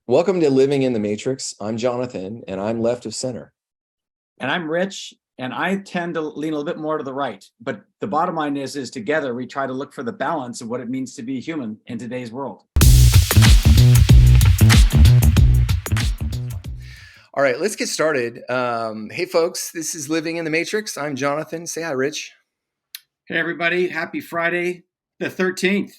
Welcome to Living in the Matrix. I'm Jonathan, and I'm left of center. And I'm Rich, and I tend to lean a little bit more to the right. But the bottom line is together we try to look for the balance of what it means to be human in today's world. All right, let's get started. Hey, folks, this is Living in the Matrix. I'm Jonathan. Say hi, Rich. Hey, everybody. Happy Friday the 13th.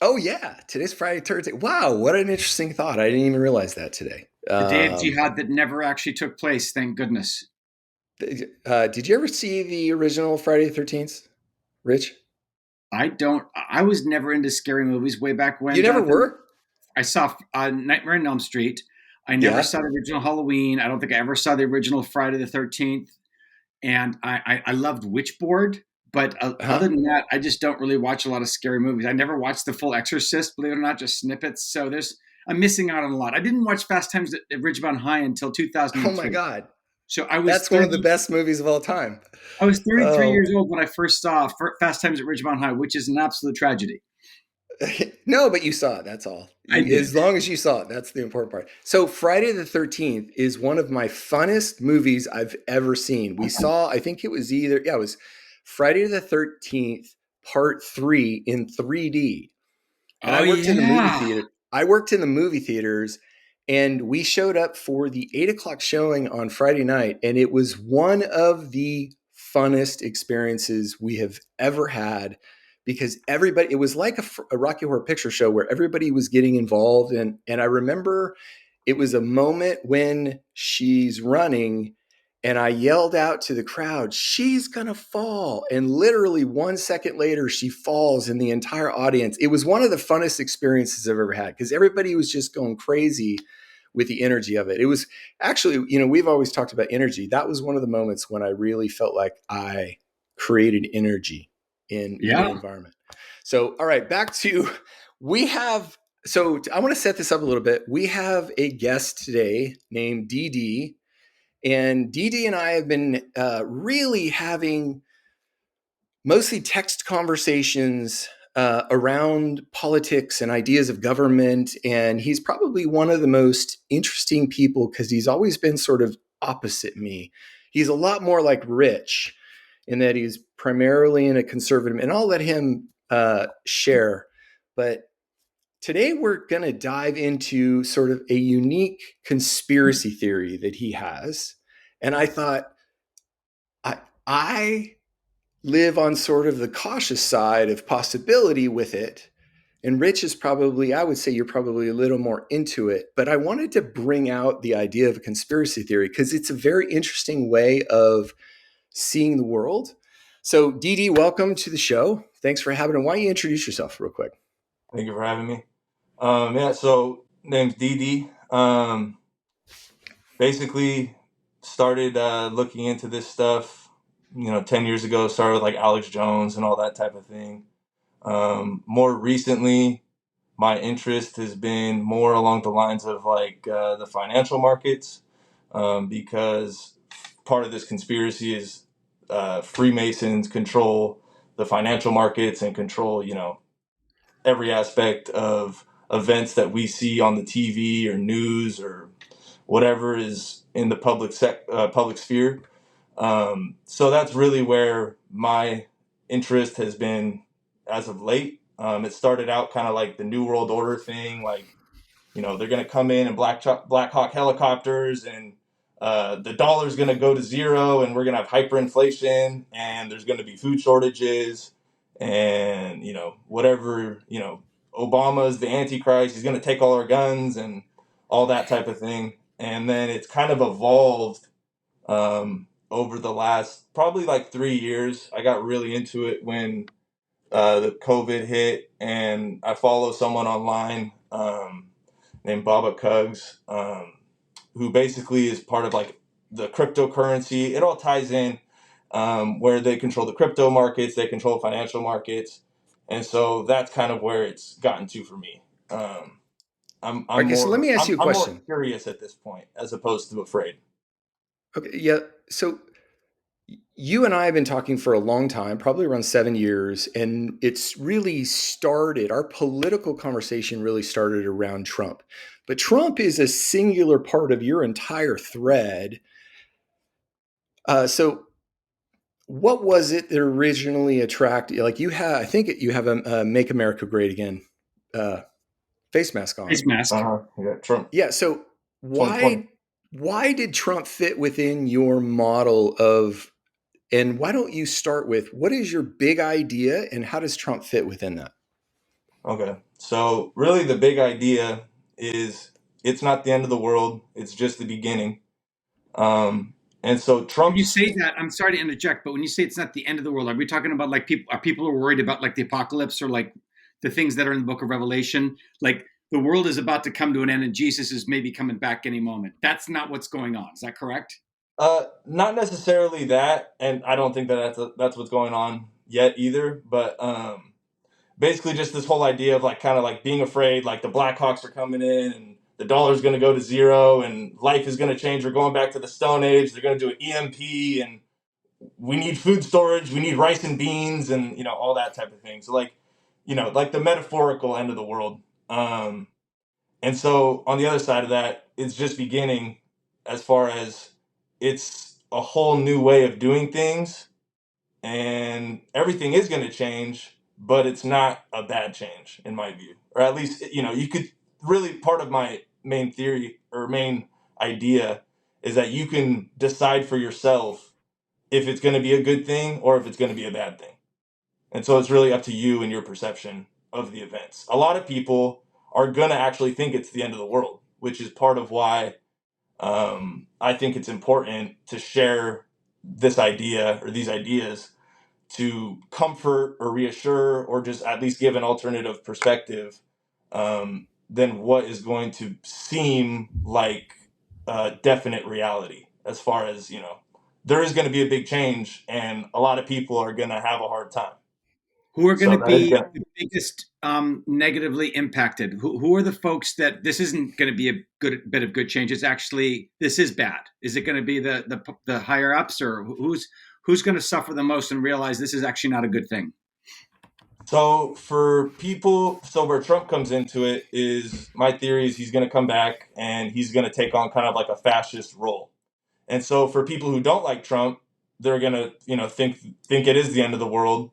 Oh, yeah. Today's Friday, Thursday. Wow, what an interesting thought. I didn't even realize that today. The day of jihad that never actually took place, thank goodness. Did you ever see the original Friday the 13th, Rich? I was never into scary movies way back when, You never Jonathan. were? I saw Nightmare on Elm Street. I never Yeah. saw the original Halloween. I don't think I ever saw the original Friday the 13th. And I loved Witchboard. But other than that, I just don't really watch a lot of scary movies. I never watched the full Exorcist, believe it or not, just snippets. So I'm missing out on a lot. I didn't watch Fast Times at Ridgemont High until Oh, my 2002. God. So That's one of the best movies of all time. I was 33 Oh, years old when I first saw Fast Times at Ridgemont High, which is an absolute tragedy. no, but you saw it. That's all. I did. As long as you saw it, that's the important part. So, Friday the 13th is one of my funnest movies I've ever seen. We saw, I think it was it was Friday the 13th, part 3 in 3D. And Oh I worked in the movie yeah. theater. I worked in the movie theaters, and we showed up for the 8 o'clock showing on Friday night. And it was one of the funnest experiences we have ever had because it was like a Rocky Horror Picture Show where everybody was getting involved. And I remember it was a moment when she's running and I yelled out to the crowd, "She's going to fall." And literally 1 second later, she falls in the entire audience. It was one of the funnest experiences I've ever had because everybody was just going crazy with the energy of it. It was actually, we've always talked about energy. That was one of the moments when I really felt like I created energy in an Yeah. environment. So, all right, we have, I want to set this up a little bit. We have a guest today named DD. And Dee and I have been really having mostly text conversations around politics and ideas of government. And he's probably one of the most interesting people because he's always been sort of opposite me. He's a lot more like Rich in that he's primarily in a conservative, and I'll let him share. But today we're going to dive into sort of a unique conspiracy theory that he has. And I thought, I live on sort of the cautious side of possibility with it. And Rich is probably, I would say you're probably a little more into it. But I wanted to bring out the idea of a conspiracy theory because it's a very interesting way of seeing the world. So, Dee, welcome to the show. Thanks for having it. Why don't you introduce yourself real quick? Thank you for having me. So name's Dee. Basically started looking into this stuff, 10 years ago. Started with like Alex Jones and all that type of thing. More recently, my interest has been more along the lines of like the financial markets, because part of this conspiracy is Freemasons control the financial markets and control, every aspect of events that we see on the TV or news or whatever is in the public sphere. So that's really where my interest has been as of late. It started out kind of like the New World Order thing, like they're going to come in Black Hawk helicopters, and the dollar's going to go to zero, and we're going to have hyperinflation, and there's going to be food shortages, and whatever, Obama's the Antichrist. He's going to take all our guns and all that type of thing. And then it's kind of evolved over the last probably like 3 years. I got really into it when the COVID hit, and I follow someone online named Baba Kugs, who basically is part of like the cryptocurrency. It all ties in, where they control the crypto markets, they control financial markets, and so that's kind of where it's gotten to for me. I'm Okay, so let more me ask I'm, you a I'm more question. curious at this point as opposed to afraid. Okay, yeah. So you and I have been talking for a long time, probably around 7 years, and it's really started, our political conversation really started around Trump. but Trump is a singular part of your entire thread. So what was it that originally attracted you? Like you have, I think you have a "Make America Great Again" uh, face mask Face on. mask. Yeah, Trump Yeah. So 2020. why did Trump fit within your model of? And why don't you start with what is your big idea and how does Trump fit within that? Okay. So really the big idea is it's not the end of the world, it's just the beginning. And so When you Trump's say that, I'm sorry to interject, but when you say it's not the end of the world, are we talking about like people? Are people who are worried about like the apocalypse or like the things that are in the Book of Revelation? Like the world is about to come to an end, and Jesus is maybe coming back any moment. That's not what's going on. Is that correct? not necessarily that, and I don't think that that's what's going on yet either, but basically just this whole idea of like kind of like being afraid like the Blackhawks are coming in and the dollar's going to go to zero and life is going to change. We're going back to the Stone Age. They're going to do an EMP and we need food storage. We need rice and beans and all that type of thing. So like like the metaphorical end of the world. Um, and so on the other side of that, it's just beginning as far as it's a whole new way of doing things and everything is going to change, but it's not a bad change in my view, or at least you could really part of my main theory or main idea is that you can decide for yourself if it's going to be a good thing or if it's going to be a bad thing, and so it's really up to you and your perception of the events. A lot of people are going to actually think it's the end of the world, which is part of why I think it's important to share this idea or these ideas to comfort or reassure or just at least give an alternative perspective than what is going to seem like definite reality as far as there is going to be a big change and a lot of people are going to have a hard time, Who are going so to that is be going to the biggest negatively impacted? Who are the folks that this isn't going to be a good bit of good change? It's actually this is bad. Is it going to be the higher ups or who's going to suffer the most and realize this is actually not a good thing? so for people, so where Trump comes into it is my theory is he's going to come back and he's going to take on kind of like a fascist role. And so for people who don't like Trump, they're gonna, think it is the end of the world.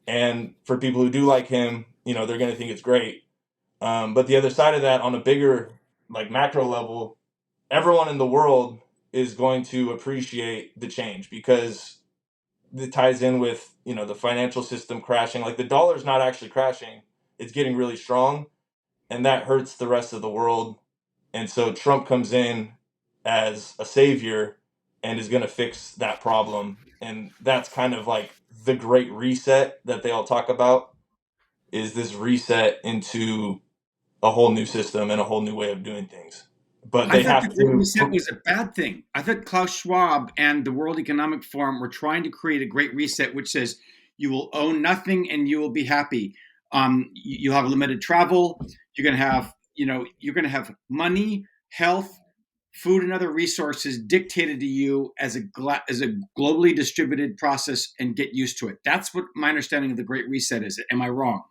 And for people who do like him, they're gonna think it's great. But the other side of that, on a bigger, like macro level, everyone in the world is going to appreciate the change because it ties in with the financial system crashing. Like the dollar's not actually crashing; it's getting really strong, and that hurts the rest of the world. And so Trump comes in as a savior and is going to fix that problem. And that's kind of like the great reset that they all talk about is this reset into a whole new system and a whole new way of doing things. But I they thought the have Great to. Reset was a bad thing. I thought Klaus Schwab and the World Economic Forum were trying to create a Great Reset, which says you will own nothing and you will be happy. You'll have limited travel. You're going to have, you're going to have money, health, food, and other resources dictated to you as as a globally distributed process, and get used to it. That's what my understanding of the Great Reset is. Am I wrong?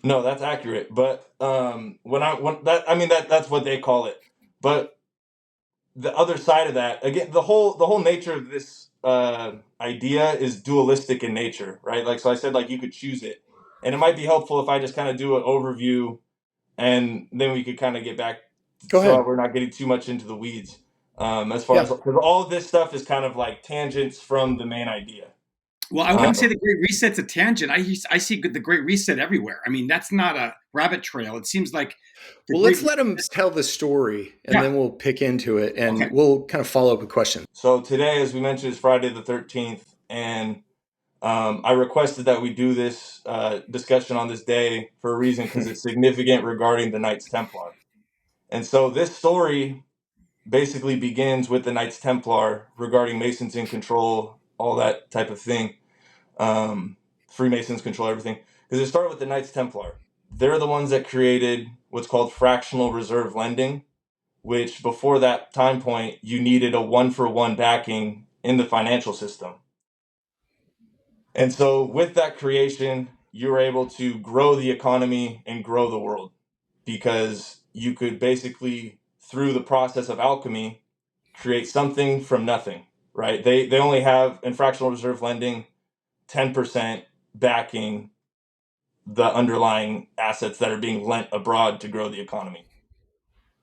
No, that's accurate. But when that I mean that's what they call it. But the other side of that again, the whole nature of this idea is dualistic in nature, right? Like so I said like you could choose it, and it might be helpful if I just kind of do an overview and then we could kind of get back Go so ahead. we're not getting too much into the weeds as far as Yeah. because all of this stuff is kind of like tangents from the main idea. Well, I wouldn't say um, the Great Reset's a tangent. I see the Great Reset everywhere. I mean, that's not a rabbit trail. It seems like the Well, Great let's let Reset. them tell the story and Yeah. then we'll pick into it and Okay. we'll kind of follow up with questions. so today as we mentioned is Friday the 13th, and I requested that we do this discussion on this day for a reason because it's significant regarding the Knights Templar. And so this story basically begins with the Knights Templar regarding Masons in control, all that type of thing. Freemasons control everything. Because it started with the Knights Templar. They're the ones that created what's called fractional reserve lending, which before that time point, you needed a one for one backing in the financial system. And so with that creation, you were able to grow the economy and grow the world because you could basically, through the process of alchemy, create something from nothing, right? They only have, in fractional reserve lending, 10% backing the underlying assets that are being lent abroad to grow the economy.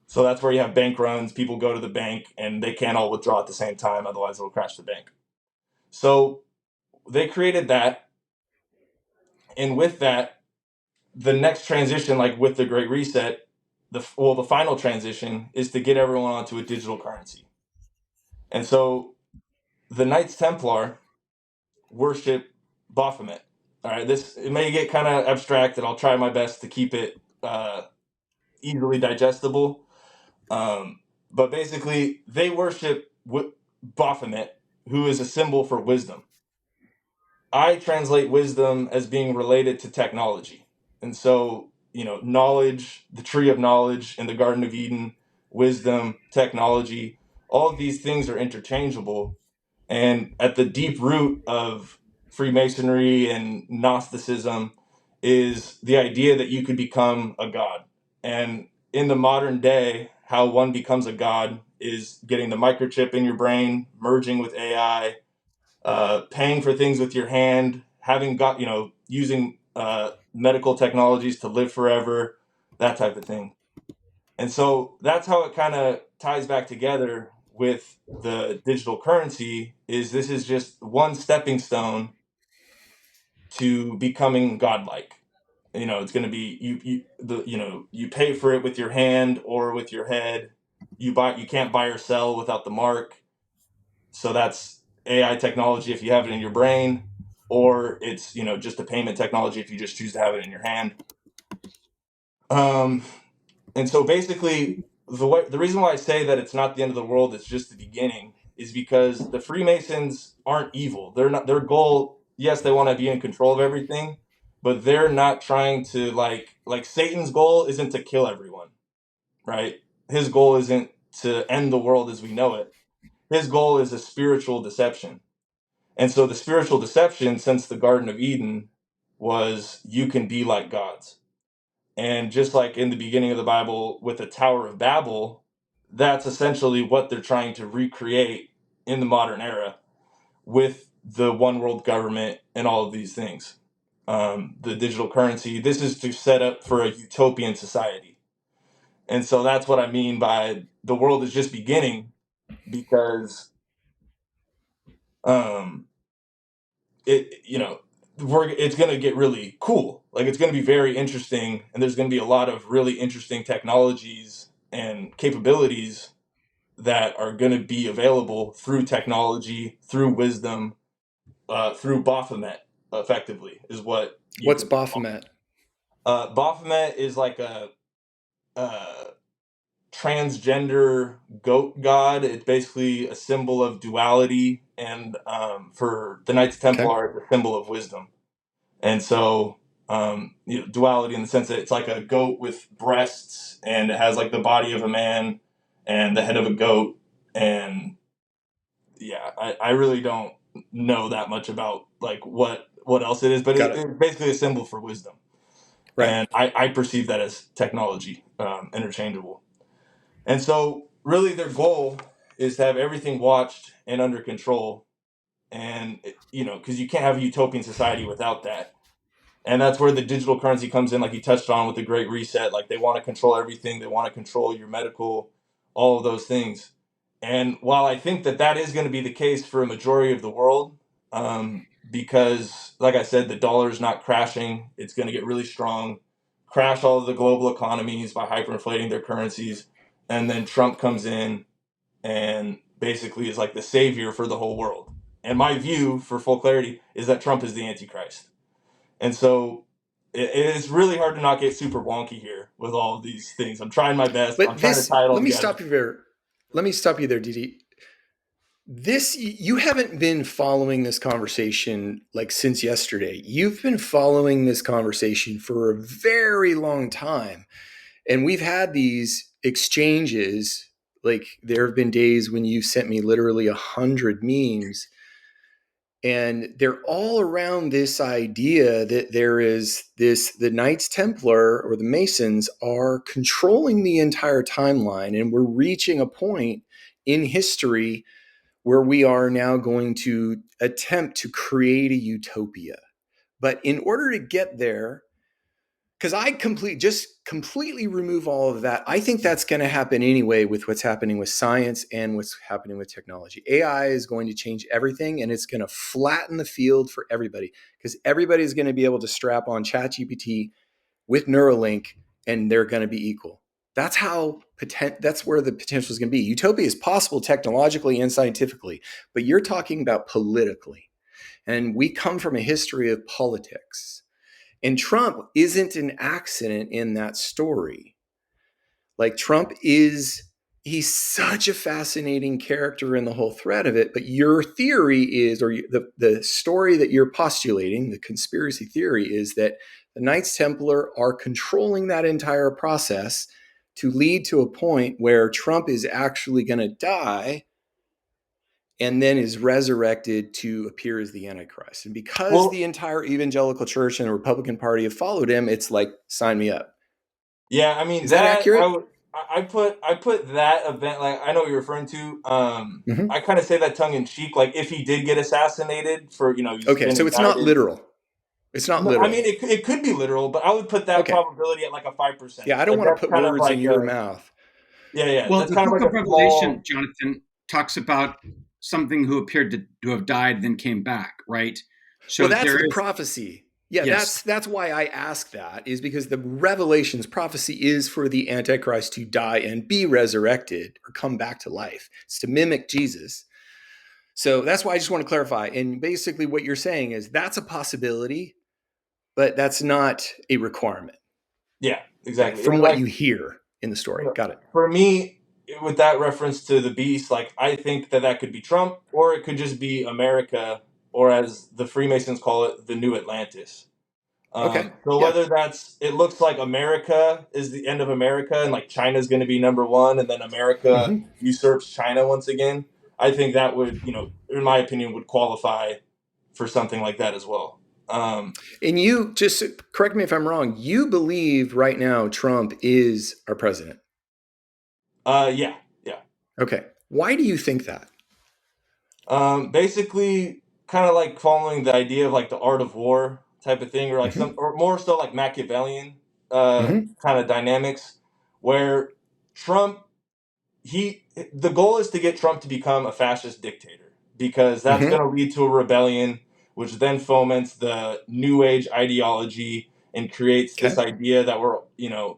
So that's where you have bank runs. People go to the bank and they can't all withdraw at the same time, otherwise it'll crash the bank. So they created that, and with that, the next transition, like with the Great Reset, the final transition is to get everyone onto a digital currency. And so the Knights Templar worship Baphomet. All right, it may get kind of abstract, and I'll try my best to keep it easily digestible. But basically, they worship Baphomet, who is a symbol for wisdom. I translate wisdom as being related to technology. And so, knowledge, the tree of knowledge in the Garden of Eden, wisdom, technology, all of these things are interchangeable. And at the deep root of Freemasonry and Gnosticism is the idea that you could become a god. And in the modern day, how one becomes a god is getting the microchip in your brain, merging with AI, paying for things with your hand, using medical technologies to live forever, that type of thing. And so that's how it kind of ties back together with the digital currency. This is just one stepping stone to becoming godlike. It's going to be you pay for it with your hand or with your head. You can't buy or sell without the mark. So that's AI technology if you have it in your brain, or it's just a payment technology if you just choose to have it in your hand. And so basically, the reason why I say that it's not the end of the world, it's just the beginning, is because the Freemasons aren't evil. They're not. Their goal, yes, they want to be in control of everything, but they're not trying to like Satan's goal isn't to kill everyone, right? His goal isn't to end the world as we know it. His goal is a spiritual deception. And so the spiritual deception since the Garden of Eden was you can be like gods. And just like in the beginning of the Bible with the Tower of Babel, that's essentially what they're trying to recreate in the modern era with the one world government and all of these things. The digital currency, this is to set up for a utopian society. And so that's what I mean by the world is just beginning, because um, it's going to get really cool. Like, it's going to be very interesting, and there's going to be a lot of really interesting technologies and capabilities that are going to be available through technology, through wisdom, through Baphomet. Effectively, is what you What's could. Baphomet? Baphomet is like a transgender goat god. It's basically a symbol of duality, and for the Knights Okay. Templar, it's a symbol of wisdom. And so, duality in the sense that it's like a goat with breasts, and it has like the body of a man and the head of a goat. And yeah, I really don't know that much about like what else it is, but Got it. it's basically a symbol for wisdom. Right. And I perceive that as technology, interchangeable. And so, really, their goal is to have everything watched and under control. And, because you can't have a utopian society without that. And that's where the digital currency comes in, like you touched on with the Great Reset. Like, they want to control everything. They want to control your medical, all of those things. And while I think that is going to be the case for a majority of the world, because, like I said, the dollar is not crashing. It's going to get really strong, crash all of the global economies by hyperinflating their currencies. And then Trump comes in and basically is like the savior for the whole world. And my view, for full clarity, is that Trump is the Antichrist. And so it's really hard to not get super wonky here with all of these things. I'm trying my best. I'm But trying to this, tie it all let me together. stop you there. Let me stop you there, Didi. This, you haven't been following this conversation like since yesterday. You've been following this conversation for a very long time. And we've had these exchanges. Like, there have been days when you sent me literally 100 memes. And they're all around this idea that there is the Knights Templar or the Masons are controlling the entire timeline, and we're reaching a point in history where we are now going to attempt to create a utopia. But in order to get there, because completely remove all of that. I think that's going to happen anyway with what's happening with science and what's happening with technology. AI is going to change everything, and it's going to flatten the field for everybody because everybody's going to be able to strap on ChatGPT with Neuralink, and they're going to be equal. That's where the potential is going to be. Utopia is possible technologically and scientifically, but you're talking about politically, and we come from a history of politics. And Trump isn't an accident in that story. Like he's such a fascinating character in the whole thread of it. But your theory is, or the story that you're postulating, the conspiracy theory is that the Knights Templar are controlling that entire process to lead to a point where Trump is actually going to die and then is resurrected to appear as the Antichrist. And because Well, the entire evangelical church and the Republican Party have followed him, it's like, sign me up. yeah, I mean Is that that accurate? I put that event, like I know what you're referring to. Mm-hmm. I kind of say that tongue in cheek. Like if he did get assassinated for he's Okay, been so it's not indicted. literal. It's not No, I literal. mean it could be literal, but I would put that Okay. probability at like a 5%. Yeah, I don't Like want to that's put kind of words like in your mouth. yeah, Well, that's the kind of book like of a Revelation, small. Jonathan, talks about something who appeared to have died, then came back, right? Well, So that's there the is, prophecy. Yeah, yes. that's why I ask that, is because the Revelation's prophecy is for the Antichrist to die and be resurrected or come back to life. It's to mimic Jesus. So that's why I just want to clarify. And basically, what you're saying is that's a possibility, but that's not a requirement. Yeah, Okay, exactly. from And what like you hear in the story. Got it. for me, with that reference to the beast, like I think that could be Trump, or it could just be America, or as the Freemasons call it, the New Atlantis. Okay. So Yeah. whether it looks like America is the end of America, and like China's going to be number one, and then America Mm-hmm. usurps China once again. I think that would, in my opinion, would qualify for something like that as well. Um, And you just correct me if I'm wrong. You believe right now Trump is our president. yeah, yeah. Okay. Why do you think that? Basically, kind of like following the idea of like the art of war type of thing, or like Mm-hmm. or more so like Machiavellian Mm-hmm. kind of dynamics, where Trump the goal is to get Trump to become a fascist dictator because that's going Mm-hmm. to lead to a rebellion, which then foments the New Age ideology and creates this Okay. idea that we're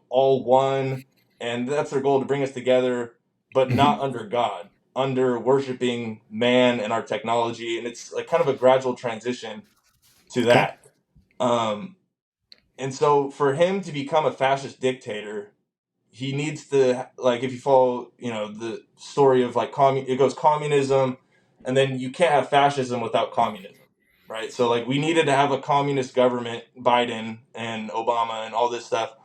all one, and that's their goal to bring us together, but not Mm-hmm. under God, under worshiping man and our technology, and it's like kind of a gradual transition to Okay. that. Um, and so for him to become a fascist dictator, he needs to, like, if you follow the story of like it goes communism, and then you can't have fascism without communism, right? So like we needed to have a communist government, Biden and Obama and all this stuff,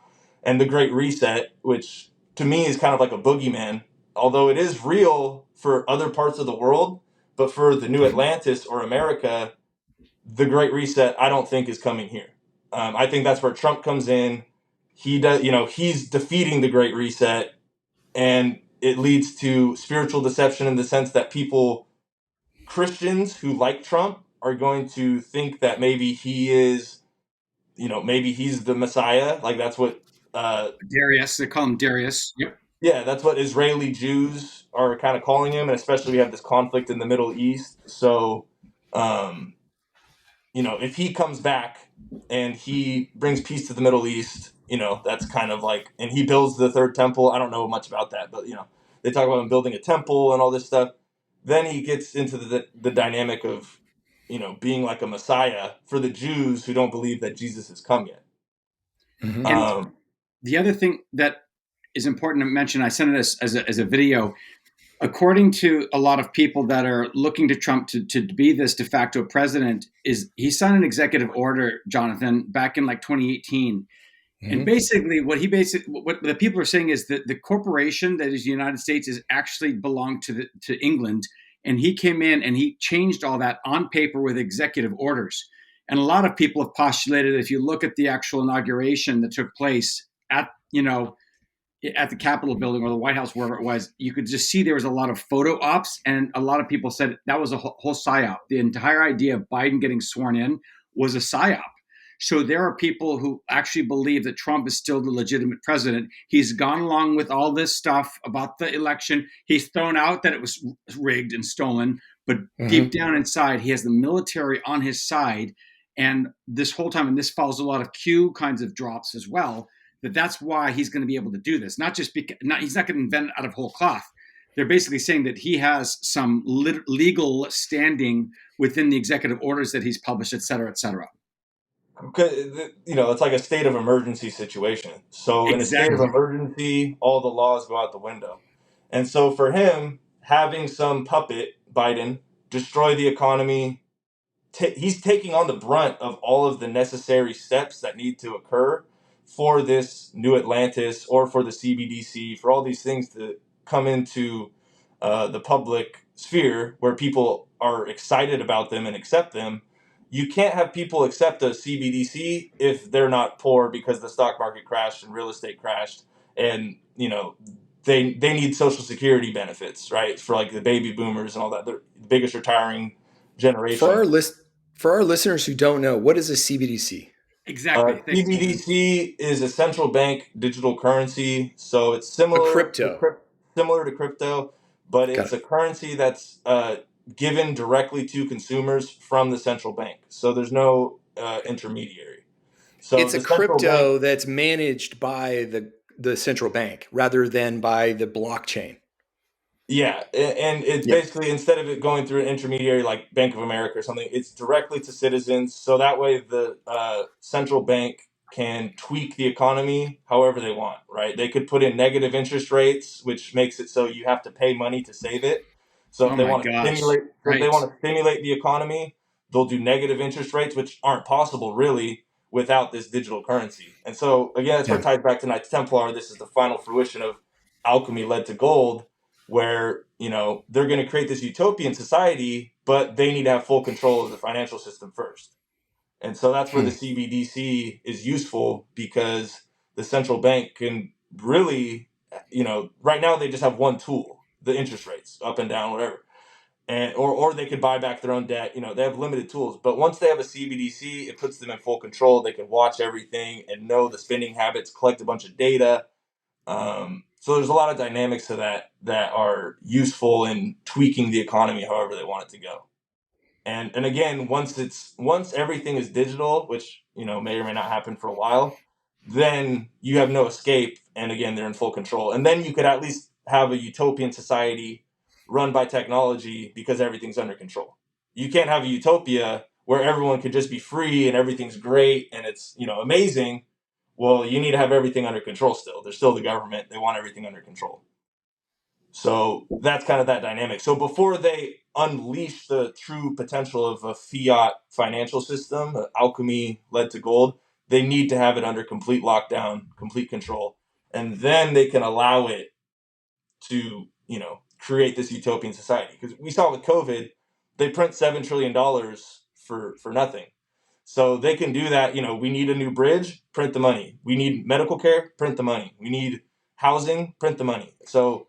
and the Great Reset, which to me is kind of like a boogeyman, although it is real for other parts of the world, but for the New Mm-hmm. Atlantis or America, the Great Reset I don't think is coming here. I think that's where Trump comes in. He does, he's defeating the Great Reset, and it leads to spiritual deception in the sense that Christians who like Trump, are going to think that maybe he is, maybe he's the Messiah. Like that's what, uh, Darius, they call him Darius. Yep. yeah, that's what Israeli Jews are kind of calling him, and especially we have this conflict in the Middle East. So, um, if he comes back and he brings peace to the Middle East, that's kind of like, and he builds the third temple. I don't know much about that, but they talk about him building a temple and all this stuff. Then he gets into the dynamic of, being like a Messiah for the Jews who don't believe that Jesus has come yet. Mm-hmm. And Um, the other thing that is important to mention, I sent it as a video. According to a lot of people that are looking to Trump to be this de facto president, is he signed an executive order, Jonathan, back in like 2018. And Mm-hmm. basically, what the people are saying is that the corporation that is the United States is actually belonged to England, And he came in and he changed all that on paper with executive orders. And a lot of people have postulated that if you look at the actual inauguration that took place at the Capitol building or the White House, wherever it was, you could just see there was a lot of photo ops. And a lot of people said that was a whole psyop. The entire idea of Biden getting sworn in was a psyop. So there are people who actually believe that Trump is still the legitimate president. He's gone along with all this stuff about the election. He's thrown out that it was rigged and stolen, but deep down inside, he has the military on his side. And this whole time, and this follows a lot of Q kinds of drops as well, that's why he's going to be able to do this. Not just because he's not going to invent it out of whole cloth. They're basically saying that he has some legal standing within the executive orders that he's published, et cetera, et cetera. It's like a state of emergency situation. So in a state of Exactly. emergency, all the laws go out the window. And so for him, having some puppet, Biden, destroy the economy, he's taking on the brunt of all of the necessary steps that need to occur for this new Atlantis or for the CBDC, for all these things to come into the public sphere where people are excited about them and accept them. You can't have people accept a CBDC if they're not poor because the stock market crashed and real estate crashed, and they need Social Security benefits, right? For like the baby boomers and all that, they're the biggest retiring For generation. our listeners who don't know, what is a CBDC? Exactly. Thanks, Stephen. CBDC is a central bank digital currency, so it's A crypto. similar to crypto, but Got it's it. a currency that's given directly to consumers from the central bank. So there's no intermediary. So It's a the central bank, crypto that's managed by the central bank rather than by the blockchain. yeah, and it's Yeah. basically instead of it going through an intermediary like Bank of America or something, it's directly to citizens. So that way, the central bank can tweak the economy however they want. Right? They could put in negative interest rates, which makes it so you have to pay money to save it. So Oh my gosh. if they Right. want to stimulate the economy, they'll do negative interest rates, which aren't possible really without this digital currency. And so again, that's where it Yeah. ties back to Knights Templar. This is the final fruition of alchemy led to gold, where they're going to create this utopian society, but they need to have full control of the financial system first. And so that's where the Hmm. CBDC is useful, because the central bank can really, right now they just have one tool, the interest rates, up and down, whatever. And or they could buy back their own debt. They have limited tools. But once they have a CBDC, it puts them in full control. They can watch everything and know the spending habits, collect a bunch of data. So there's a lot of dynamics to that are useful in tweaking the economy however they want it to go. And again, once everything is digital, which may or may not happen for a while, then you have no escape. And again, they're in full control. And then you could at least have a utopian society run by technology because everything's under control. You can't have a utopia where everyone could just be free and everything's great and it's amazing. Well, you need to have everything under control still. They're still the government. They want everything under control. So that's kind of that dynamic. So before they unleash the true potential of a fiat financial system, alchemy led to gold, they need to have it under complete lockdown, complete control. And then they can allow it to, create this utopian society. Because we saw with COVID, they print $7 trillion for nothing. So they can do that. We need a new bridge, print the money. We need medical care, print the money. We need housing, print the money. So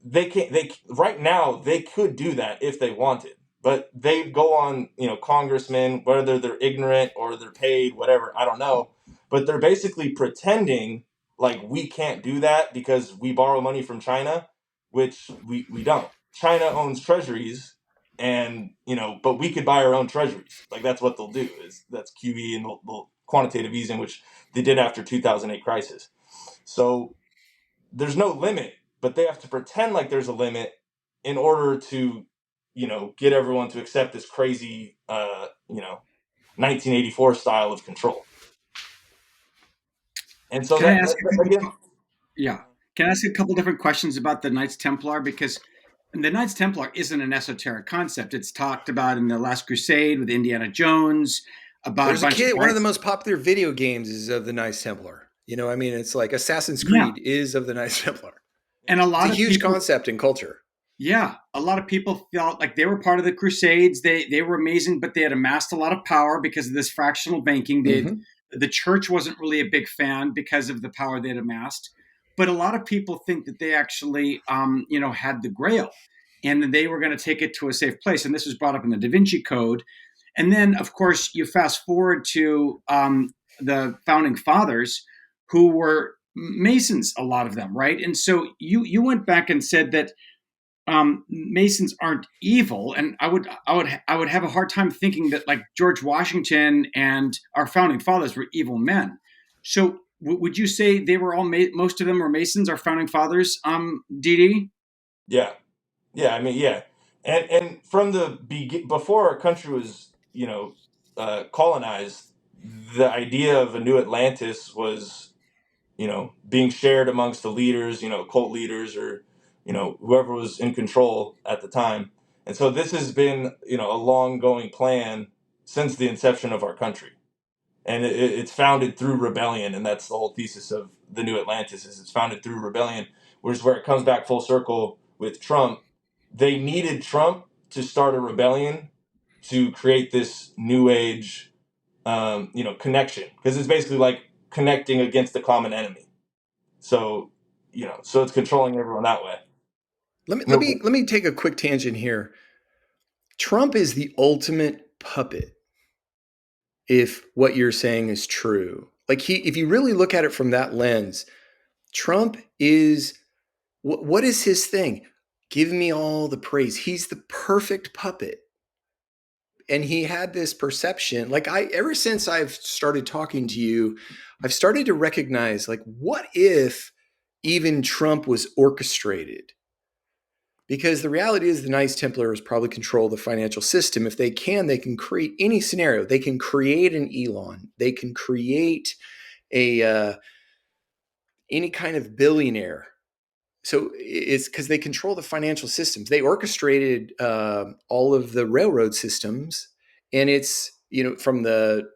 they right now they could do that if they wanted, but they go on, congressmen, whether they're ignorant or they're paid, whatever, I don't know, but they're basically pretending like we can't do that because we borrow money from China, which we don't. China owns treasuries, and but we could buy our own treasuries. Like that's what they'll do, is that's QE, and they'll quantitative easing, which they did after 2008 crisis. So there's no limit, but they have to pretend like there's a limit in order to, get everyone to accept this crazy, 1984 style of control. And so Can I that, ask a again, couple? Yeah. Can I ask a couple different questions about the Knights Templar? Because the Knights Templar isn't an esoteric concept. It's talked about in the Last Crusade with Indiana Jones, about a There's a bunch of kid. One of the knights. most popular video games is of the Knights Templar. I mean, it's like Assassin's Yeah. Creed is of the Knights Templar. And a It's a lot of huge people concept in culture. Yeah, a lot of people felt like they were part of the Crusades. They were amazing, but they had amassed a lot of power because of this fractional banking. Hmm. The church wasn't really a big fan because of the power they'd amassed. But a lot of people think that they actually, had the Grail, and that they were going to take it to a safe place. And this was brought up in the Da Vinci Code. And then, of course, you fast forward to the founding fathers, who were Masons, a lot of them, right? And so you went back and said that Masons aren't evil, and I would have a hard time thinking that like George Washington and our founding fathers were evil men. So would you say they were all most of them were Masons? Our founding fathers, DD? Yeah, yeah. I mean, yeah, and from the before our country was, colonized, the idea of a new Atlantis was, being shared amongst the leaders, cult leaders, or whoever was in control at the time. And so this has been, a long going plan since the inception of our country. And it's founded through rebellion, and that's the whole thesis of the new Atlantis, is it's founded through rebellion. Whereas where it comes back full circle with Trump, they needed Trump to start a rebellion to create this new age, connection, because it's basically like connecting against the common enemy. So, so it's controlling everyone that way. Let me let No, me let me take a quick tangent here. Trump is the ultimate puppet if what you're saying is true. Like if you really look at it from that lens, Trump is what is his thing? Give me all the praise. He's the perfect puppet. And he had this perception, like I ever since I've started talking to you, I've started to recognize like what if even Trump was orchestrated? Because the reality is the Knights Templars probably control the financial system. If they can create any scenario. They can create an Elon. They can create a any kind of billionaire. So it's because they control the financial systems. They orchestrated all of the railroad systems, and it's from the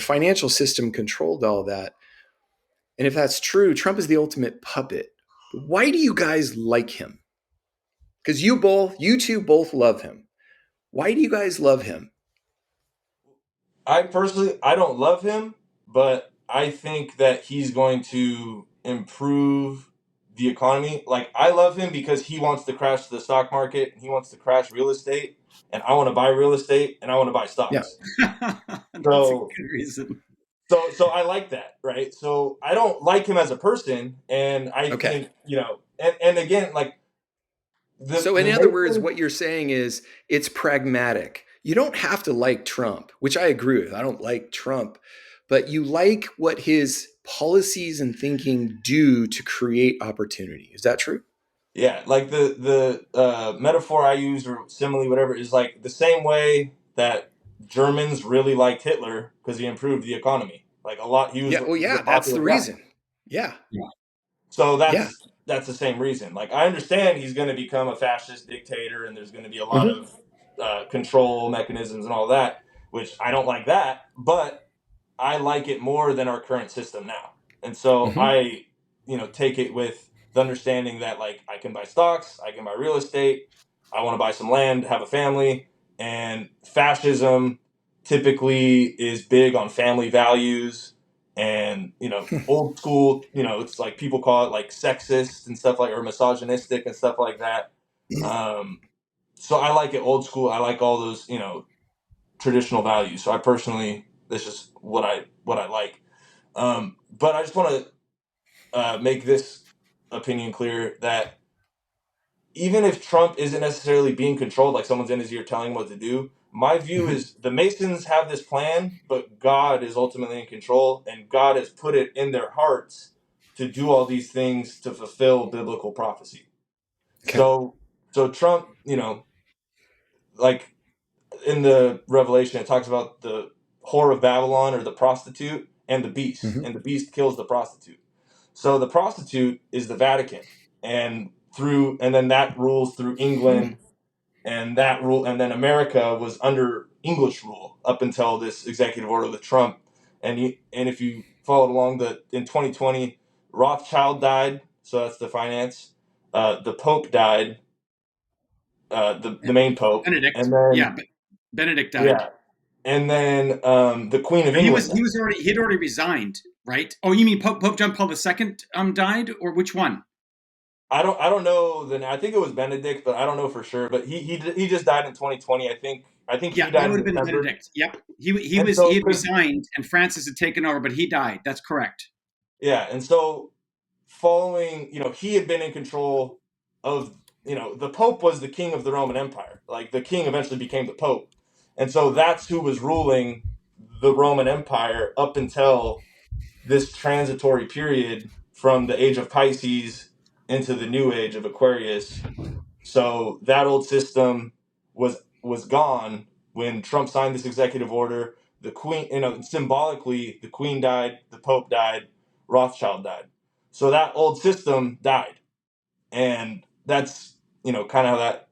financial system controlled all that. And if that's true, Trump is the ultimate puppet. Why do you guys like him? Because you two both love him. Why do you guys love him? I personally, I don't love him, but I think that he's going to improve the economy. Like, I love him because he wants to crash the stock market, and he wants to crash real estate, and I want to buy real estate, and I want to buy Yeah. stocks. That's a So, good reason. so I like that, right? So I don't like him as a person, and I Okay. think, and again, like So, the in other words, Masons, what you're saying is it's pragmatic. You don't have to like Trump, which I agree with. I don't like Trump, but you like what his policies and thinking do to create opportunity. Is that true? yeah, like the metaphor I use, or simile, whatever, is like the same way that Germans really liked Hitler because he improved the economy. Like a lot, Yeah. Well, he's a yeah, that's the popular guy. reason. Yeah. Yeah. So Yeah. that's the same reason. Like I understand he's going to become a fascist dictator, and there's going to be a lot Hmm. of control mechanisms and all that, which I don't like that, but I like it more than our current system now. And so Hmm. I, take it with the understanding that like I can buy stocks, I can buy real estate, I want to buy some land, have a family, and fascism typically is big on family values and, old school, it's like people call it like sexist and stuff like, or misogynistic and stuff like that. Um, so I like it old school. I like all those, traditional values. So I personally, that's just what I like. But I just want to make this opinion clear that even if Trump isn't necessarily being controlled, like someone's in his ear telling him what to do, my view Hmm. is the Masons have this plan, but God is ultimately in control, and God has put it in their hearts to do all these things to fulfill biblical prophecy. Okay. So, so Trump, like in the Revelation, it talks about the whore of Babylon, or the prostitute, Hmm. and the beast kills the prostitute. So the prostitute is the Vatican, and then that rules through Hmm. England, and then America was under English rule up until this executive order with Trump. And if you followed along, the in 2020, Rothschild died, so that's the finance. The Pope died, the main pope, Benedict. and Yeah, then but Benedict died. yeah, and then the Queen of No, he England was died. he had already resigned, right? Oh, you mean Pope John Paul II died, or which one? I don't know I think it was Benedict, but I don't know for sure. But he just died in 2020. I think he Yeah, that died would in have been December. Benedict. Yep, And he so had because resigned, and Francis had taken over, but he died. That's correct. yeah, and so following, he had been in control of, the Pope was the king of the Roman Empire. Like the king eventually became the Pope. And so that's who was ruling the Roman Empire up until this transitory period from the age of Pisces into the new age of Aquarius. So that old system was gone when Trump signed this executive order. The Queen, symbolically, the Queen died, the Pope died, Rothschild died. So that old system died, and that's kind of how that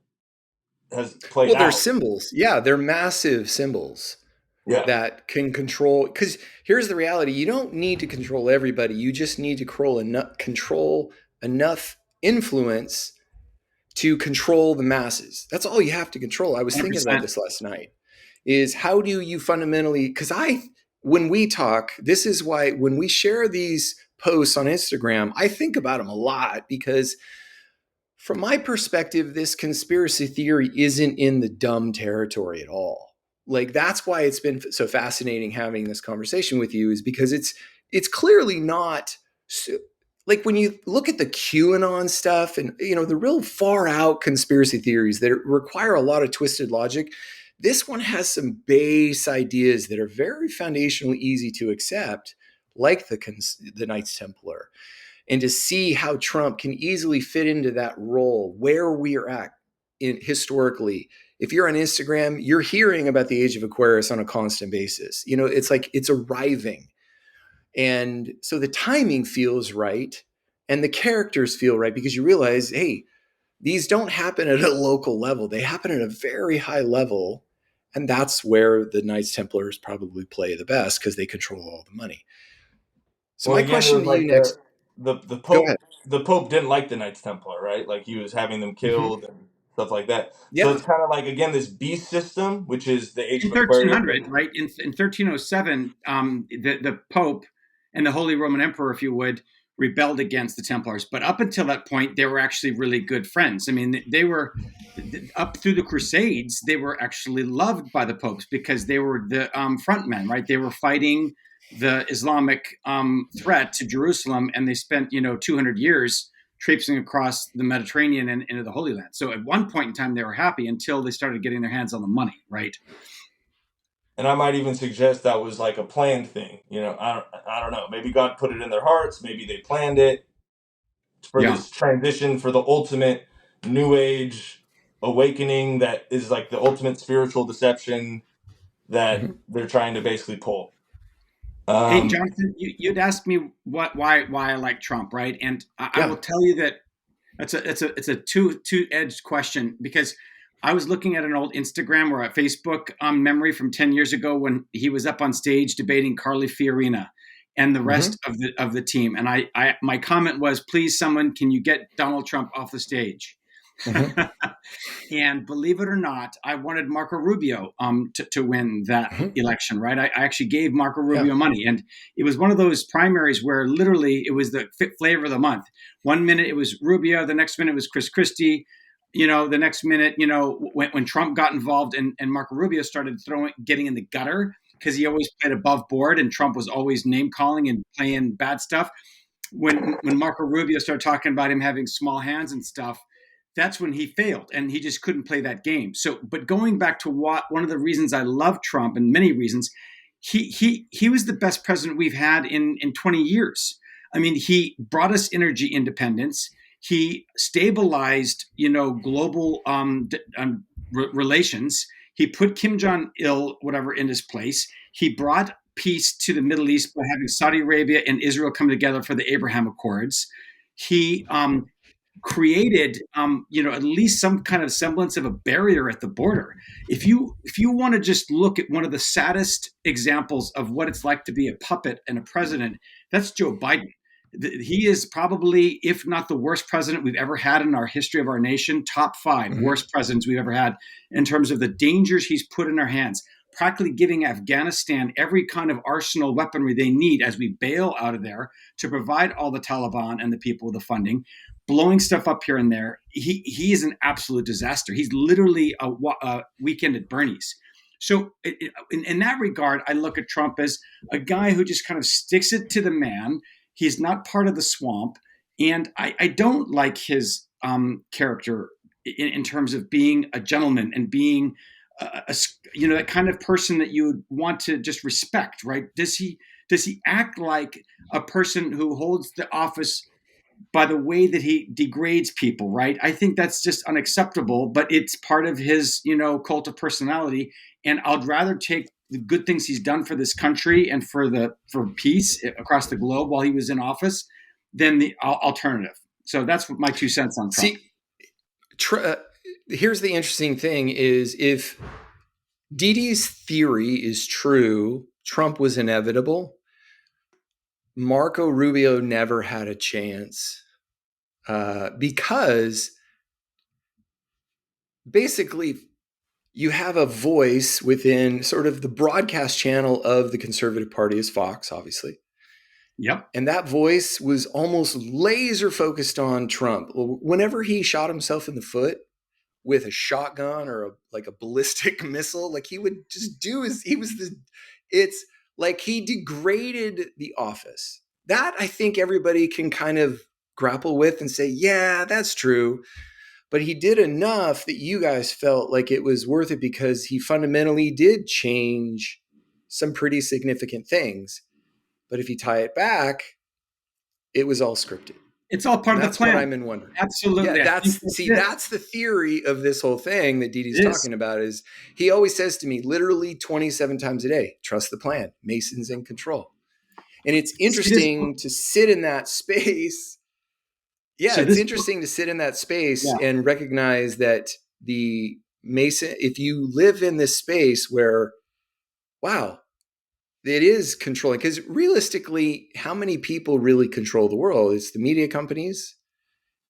has played Well, they're out. symbols. Yeah, they're massive symbols Yeah. that can control. Because here's the reality: you don't need to control everybody. You just need to control enough influence to control the masses. That's all you have to control. I was thinking about 100%. this last night. Is how do you fundamentally? Because when we talk, this is why when we share these posts on Instagram, I think about them a lot because from my perspective, this conspiracy theory isn't in the dumb territory at all. Like that's why it's been so fascinating having this conversation with you is because it's clearly not like when you look at the QAnon stuff and the real far out conspiracy theories that require a lot of twisted logic. This one has some base ideas that are very foundationally easy to accept, like the Knights Templar, and to see how Trump can easily fit into that role where we are at historically. If you're on Instagram, you're hearing about the age of Aquarius on a constant basis. It's like it's arriving. And so the timing feels right and the characters feel right because you realize, hey, these don't happen at a local level. They happen at a very high level. And that's where the Knights Templars probably play the best because they control all the money. So Well, my again, it question was to you like next, the go ahead. Pope. The Pope didn't like the Knights Templar, right? Like he was having them Mm-hmm. killed and stuff like that. So Yeah. it's kind of like again this beast system, which is the Age In of Aquarius. 1300, right? In 1307, the Pope and the Holy Roman Emperor, if you would, rebelled against the Templars. But up until that point, they were actually really good friends. I mean, they were up through the Crusades. They were actually loved by the popes because they were the front men, right? They were fighting the Islamic threat to Jerusalem, and they spent 200 years traipsing across the Mediterranean and into the Holy Land. So at one point in time, they were happy until they started getting their hands on the money, right? And I might even suggest that was like a planned thing. I don't know. Maybe God put it in their hearts. Maybe they planned it for Yeah. this transition, for the ultimate New Age awakening that is like the ultimate spiritual deception that Mm-hmm. they're trying to basically pull. Hey, Um, Jonathan, you'd asked me why I like Trump, right? And I Yeah. will tell you that it's a two-edged question because I was looking at an old Instagram or a Facebook memory from 10 years ago when he was up on stage debating Carly Fiorina and the Mm-hmm. rest of the team. And I my comment was, please, someone, can you get Donald Trump off the stage? Mm-hmm. And believe it or not, I wanted Marco Rubio to win that Mm-hmm. election, right? I actually gave Marco Yeah. Rubio money. And it was one of those primaries where literally it was the flavor of the month. One minute it was Rubio, the next minute it was Chris Christie. The next minute, when Trump got involved and Marco Rubio started getting in the gutter because he always played above board and Trump was always name calling and playing bad stuff. When Marco Rubio started talking about him having small hands and stuff, that's when he failed and he just couldn't play that game. So, but going back to one of the reasons I love Trump and many reasons, he was the best president we've had in 20 years. I mean, he brought us energy independence. He stabilized, global relations. He put Kim Jong Il, whatever, in his place. He brought peace to the Middle East by having Saudi Arabia and Israel come together for the Abraham Accords. He created at least some kind of semblance of a barrier at the border. If you want to just look at one of the saddest examples of what it's like to be a puppet and a president, that's Joe Biden. he is probably, if not the worst president we've ever had in our history of our nation, top five Mm-hmm. worst presidents we've ever had in terms of the dangers he's put in our hands, practically giving Afghanistan every kind of arsenal weaponry they need as we bail out of there to provide all the Taliban and the people the funding, blowing stuff up here and there. He is an absolute disaster. He's literally a weekend at Bernie's. So in that regard, I look at Trump as a guy who just kind of sticks it to the man. He's not part of the swamp, and I don't like his character in terms of being a gentleman and being that kind of person that you would want to just respect, right? Does he act like a person who holds the office by the way that he degrades people, right? I think that's just unacceptable, but it's part of his, cult of personality. And I'd rather take the good things he's done for this country and for peace across the globe while he was in office than the alternative. So that's my 2 cents on Trump. See, here's the interesting thing is if Didi's theory is true, Trump was inevitable. Marco Rubio never had a chance because basically you have a voice within sort of the broadcast channel of the Conservative Party is Fox, obviously. Yep. And that voice was almost laser focused on Trump. Whenever he shot himself in the foot with a shotgun or a ballistic missile, like he would just do it's like he degraded the office. That I think everybody can kind of grapple with and say, yeah, that's true. But he did enough that you guys felt like it was worth it because he fundamentally did change some pretty significant things. But if you tie it back, it was all scripted. It's all part of the plan. That's what I'm in wondering. Absolutely. Yeah, that's the theory of this whole thing that Didi's talking about is he always says to me literally 27 times a day, trust the plan, Mason's in control. And it's interesting to sit in that space. Yeah, so it's interesting to sit in that space and recognize that the Mason, if you live in this space where, wow, it is controlling, because realistically, how many people really control the world? It's the media companies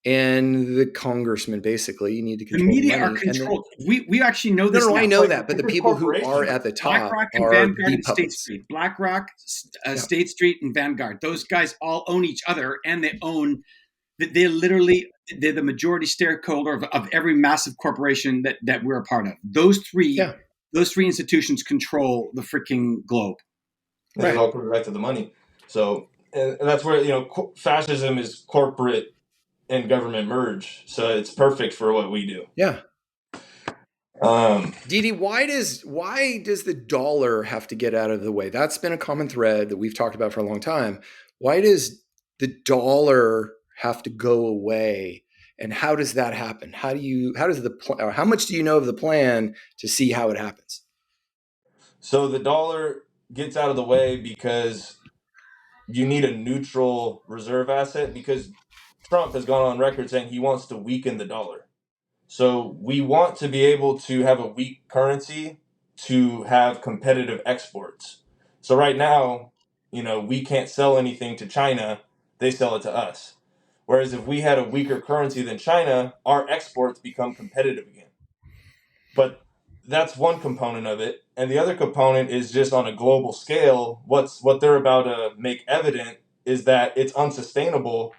and the congressmen, basically. You need to control the media money. are controlled. We actually know this. No, I know that, but the people who are at the top BlackRock and are Vanguard the and State Street. BlackRock, State Street, and Vanguard. Those guys all own each other, and they're the majority stakeholder of every massive corporation that we're a part of. Those three institutions control the freaking globe. Right. It all comes back to the money. So, and that's where, fascism is corporate and government merge. So it's perfect for what we do. Yeah. Didi, why does the dollar have to get out of the way? That's been a common thread that we've talked about for a long time. Why does the dollar have to go away? And how does that happen? How much do you know of the plan to see how it happens? So the dollar gets out of the way because you need a neutral reserve asset, because Trump has gone on record saying he wants to weaken the dollar. So we want to be able to have a weak currency to have competitive exports. So right now, we can't sell anything to China. They sell it to us. Whereas if we had a weaker currency than China, our exports become competitive again. But that's one component of it. And the other component is just on a global scale, what they're about to make evident is that it's unsustainable,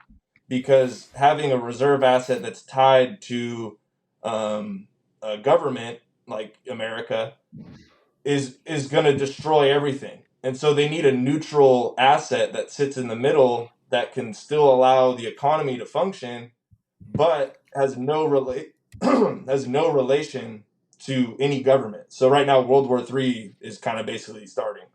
because having a reserve asset that's tied to a government like America is going to destroy everything. And so they need a neutral asset that sits in the middle that can still allow the economy to function, but has no relation to any government. So right now, World War III is kind of basically starting.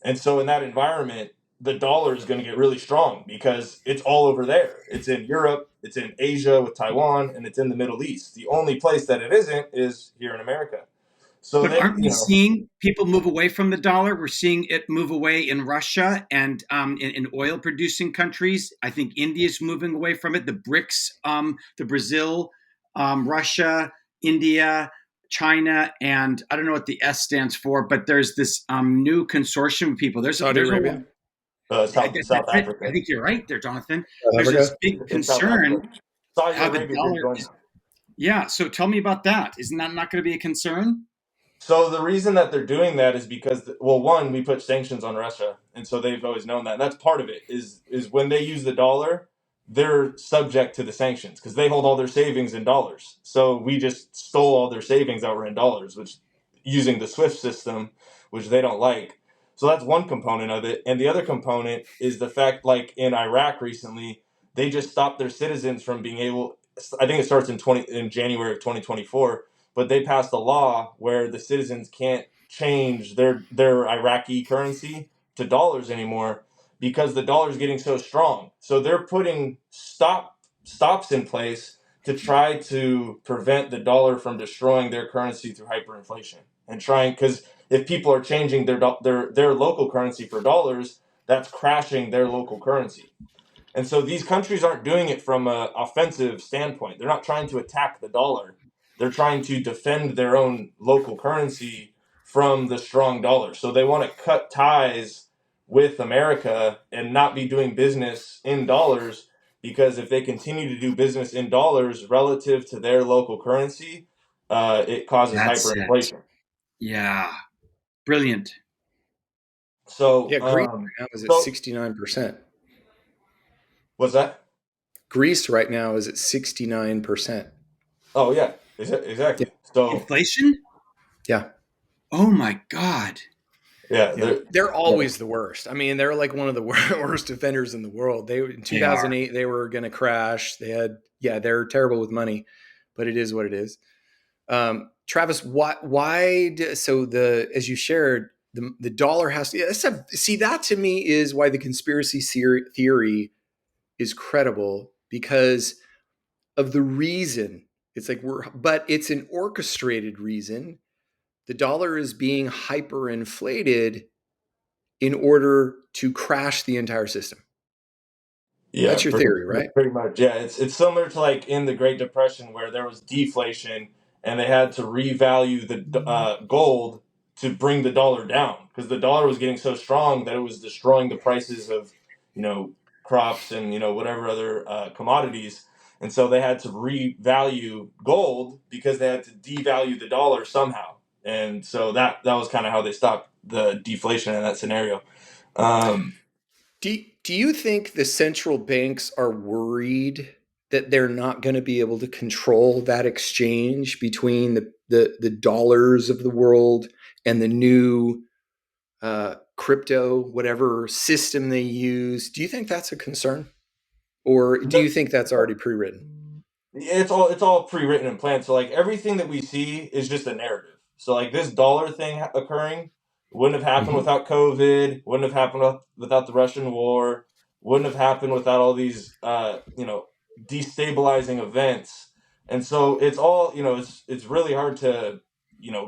And so in that environment, the dollar is going to get really strong because it's all over there. It's in Europe, it's in Asia with Taiwan, and it's in the Middle East. The only place that it isn't is here in America. So but aren't we seeing people move away from the dollar? We're seeing it move away in Russia and in oil-producing countries. I think India's moving away from it. The BRICS, the Brazil, Russia, India, China, and I don't know what the S stands for, but there's this new consortium of people. There's Saudi Arabia. South I Africa. think you're right there, Jonathan. South There's this Africa. big It's South Africa. concern Saudi how the Arabia did dollar join is. them. Yeah. So tell me about that. Isn't that not going to be a concern? So the reason that they're doing that is because, well, one, we put sanctions on Russia, and so they've always known that. And that's part of it. Is when they use the dollar, they're subject to the sanctions because they hold all their savings in dollars. So we just stole all their savings that were in dollars, which using the SWIFT system, which they don't like. So that's one component of it, and the other component is the fact, like in Iraq recently, they just stopped their citizens from being able. I think it starts in January of 2024, but they passed a law where the citizens can't change their Iraqi currency to dollars anymore because the dollar is getting so strong. So they're putting stops in place to try to prevent the dollar from destroying their currency through hyperinflation and trying, because if people are changing their local currency for dollars, that's crashing their local currency. And so these countries aren't doing it from an offensive standpoint. They're not trying to attack the dollar. They're trying to defend their own local currency from the strong dollar. So they want to cut ties with America and not be doing business in dollars, because if they continue to do business in dollars relative to their local currency, it causes That's it. hyperinflation. Yeah. Brilliant. So, Yeah, Greece right now is at so 69%. what's that? Greece right now is at 69%. Oh yeah, Yeah. exactly. So Inflation? Yeah. Oh my God. yeah, Yeah. They're yeah. always the worst. I mean, they're like one of the worst offenders in the world. They in They are. 2008 they were going to crash. They're terrible with money, but it is what it is. Travis, so the as you shared, the dollar has to see that to me is why the conspiracy theory is credible, because of the reason. It's like but it's an orchestrated reason. The dollar is being hyperinflated in order to crash the entire system. Yeah, That's your theory, right? pretty much. Yeah, it's similar to like in the Great Depression where there was deflation and they had to revalue the gold to bring the dollar down because the dollar was getting so strong that it was destroying the prices of, you know, crops and whatever other commodities, and so they had to revalue gold because they had to devalue the dollar somehow, and so that was kind of how they stopped the deflation in that scenario. Um, Do you think the central banks are worried that they're not going to be able to control that exchange between the dollars of the world and the new crypto, whatever system they use? Do you think that's a concern? Or do you think that's already pre written? it's all pre-written and planned. So like everything that we see is just a narrative. So like this dollar thing occurring wouldn't have happened Mm-hmm. without COVID, wouldn't have happened without the Russian war, wouldn't have happened without all these destabilizing events. And so it's all, it's really hard to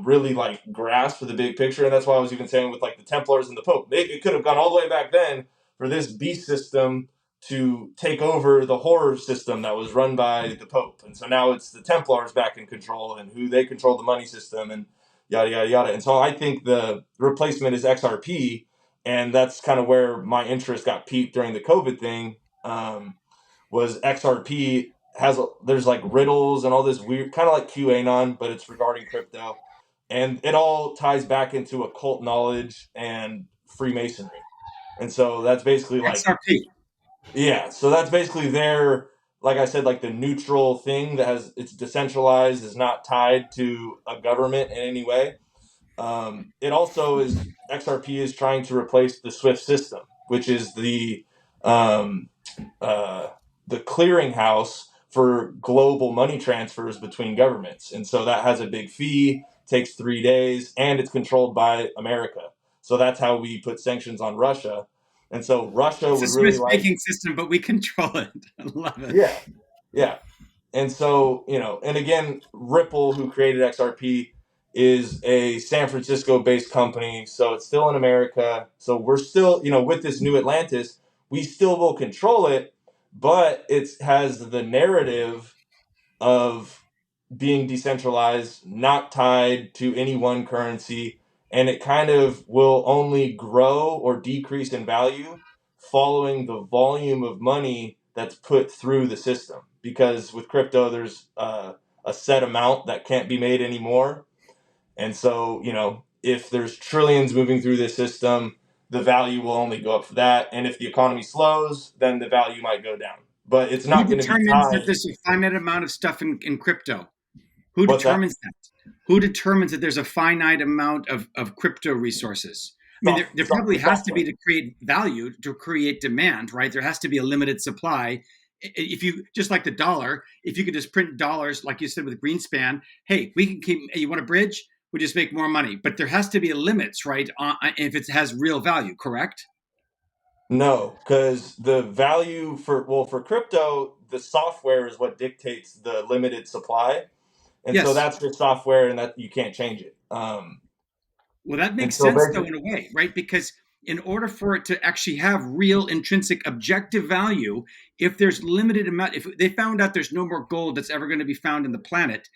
really like grasp the big picture. And that's why I was even saying with like the Templars and the Pope, it could have gone all the way back then for this beast system to take over the horror system that was run by the Pope. And so now it's the Templars back in control and who they control the money system and yada, yada, yada. And so I think the replacement is XRP. And that's kind of where my interest got piqued during the COVID thing. Was XRP there's like riddles and all this weird, kind of like QAnon, but it's regarding crypto. And it all ties back into occult knowledge and Freemasonry. And so that's basically like, XRP. yeah, so that's basically their, like I said, like the neutral thing that it's decentralized, is not tied to a government in any way. It also is XRP is trying to replace the SWIFT system, which is um, uh, the clearinghouse for global money transfers between governments, and so that has a big fee, takes 3 days, and it's controlled by America. So that's how we put sanctions on Russia, and so Russia It's a would really Swiss like. banking system, but we control it. I love it. Yeah, yeah. And so, and again, Ripple, who created XRP, is a San Francisco based company. So it's still in America. So we're still, with this new Atlantis, we still will control it, but it has the narrative of being decentralized, not tied to any one currency. And it kind of will only grow or decrease in value following the volume of money that's put through the system. Because with crypto, there's a set amount that can't be made anymore. And so, if there's trillions moving through this system, the value will only go up for that. And if the economy slows, then the value might go down. But it's Who not going to be determines that tied. there's a finite amount of stuff in crypto? Who What's that? determines that? Who determines that there's a finite amount of crypto resources? I mean, there probably has to be Software. to create value, to create demand, right? There has to be a limited supply. If you just like the dollar, if you could just print dollars, like you said with Greenspan, hey, we can keep. You want a bridge? We just make more money, but there has to be limits, right? If it has real value, correct? No, because the value for crypto, the software is what dictates the limited supply. And so Yes. that's your software and that you can't change it. Well, that And makes so sense, though, basically, in a way, right? Because in order for it to actually have real intrinsic objective value, if there's limited amount, if they found out there's no more gold that's ever going to be found in the planet,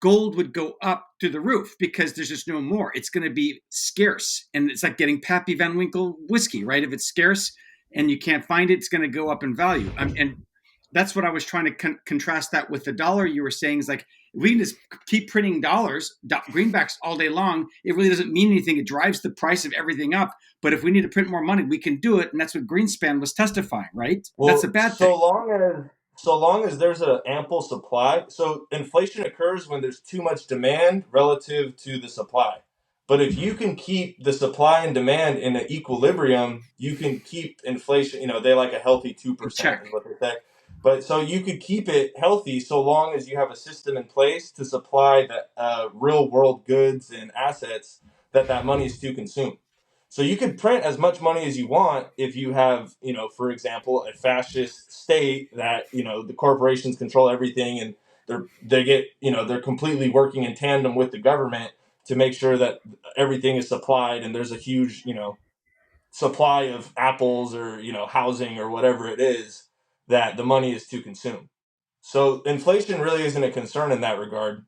gold would go up to the roof because there's just no more. It's going to be scarce. And it's like getting Pappy Van Winkle whiskey, right? If it's scarce and you can't find it, it's going to go up in value. And that's what I was trying to contrast that with the dollar. You were saying is like, we can just keep printing dollars, greenbacks all day long. It really doesn't mean anything. It drives the price of everything up. But if we need to print more money, we can do it. And that's what Greenspan was testifying, right? That's a well, bad thing. so long as there's an ample supply, so inflation occurs when there's too much demand relative to the supply. But if you can keep the supply and demand in an equilibrium, you can keep inflation. They like a healthy In 2% check. is what they say. But so you could keep it healthy so long as you have a system in place to supply the real world goods and assets that money is to consume. So you could print as much money as you want if you have, for example, a fascist state that, the corporations control everything and they're completely working in tandem with the government to make sure that everything is supplied and there's a huge, supply of apples or, housing or whatever it is that the money is to consume. So inflation really isn't a concern in that regard.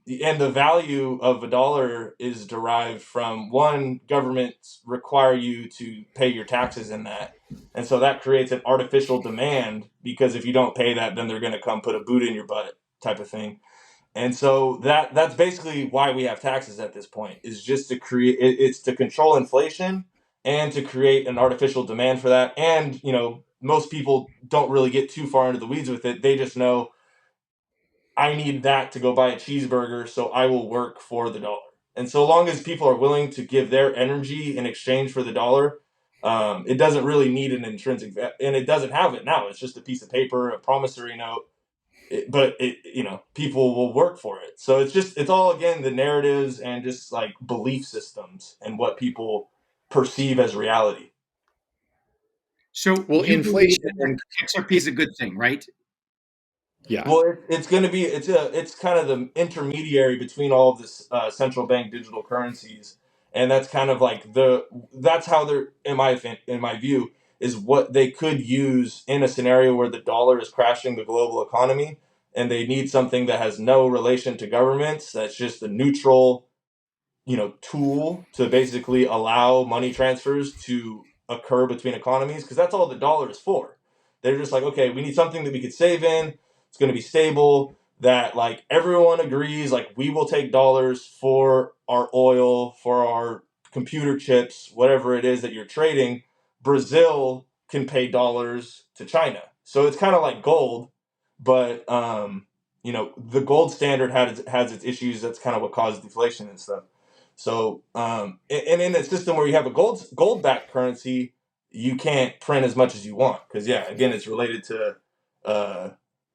And the value of a dollar is derived from one, governments require you to pay your taxes in that. And so that creates an artificial demand because if you don't pay that, then they're going to come put a boot in your butt type of thing. And so that's basically why we have taxes at this point is just to it's to control inflation and to create an artificial demand for that. And, most people don't really get too far into the weeds with it. They just know I need that to go buy a cheeseburger, so I will work for the dollar. And so long as people are willing to give their energy in exchange for the dollar, it doesn't really need an intrinsic and it doesn't have it now. It's just a piece of paper, a promissory note. But people will work for it. So it's all again the narratives and just like belief systems and what people perceive as reality. So Well, you believe inflation that and XRP is a good thing, right? yeah, Well, it's going to be it's kind of the intermediary between all of this central bank digital currencies, and that's kind of like that's how they're in my view is what they could use in a scenario where the dollar is crashing the global economy, and they need something that has no relation to governments. That's just a neutral tool to basically allow money transfers to occur between economies because that's all the dollar is for. They're just like, okay, we need something that we could save in. It's going to be stable. That like everyone agrees, like we will take dollars for our oil, for our computer chips, whatever it is that you're trading. Brazil can pay dollars to China, so it's kind of like gold, but the gold standard has its issues. That's kind of what caused deflation and stuff. So, and in a system where you have a gold backed currency, you can't print as much as you want because yeah, again, it's related to uh,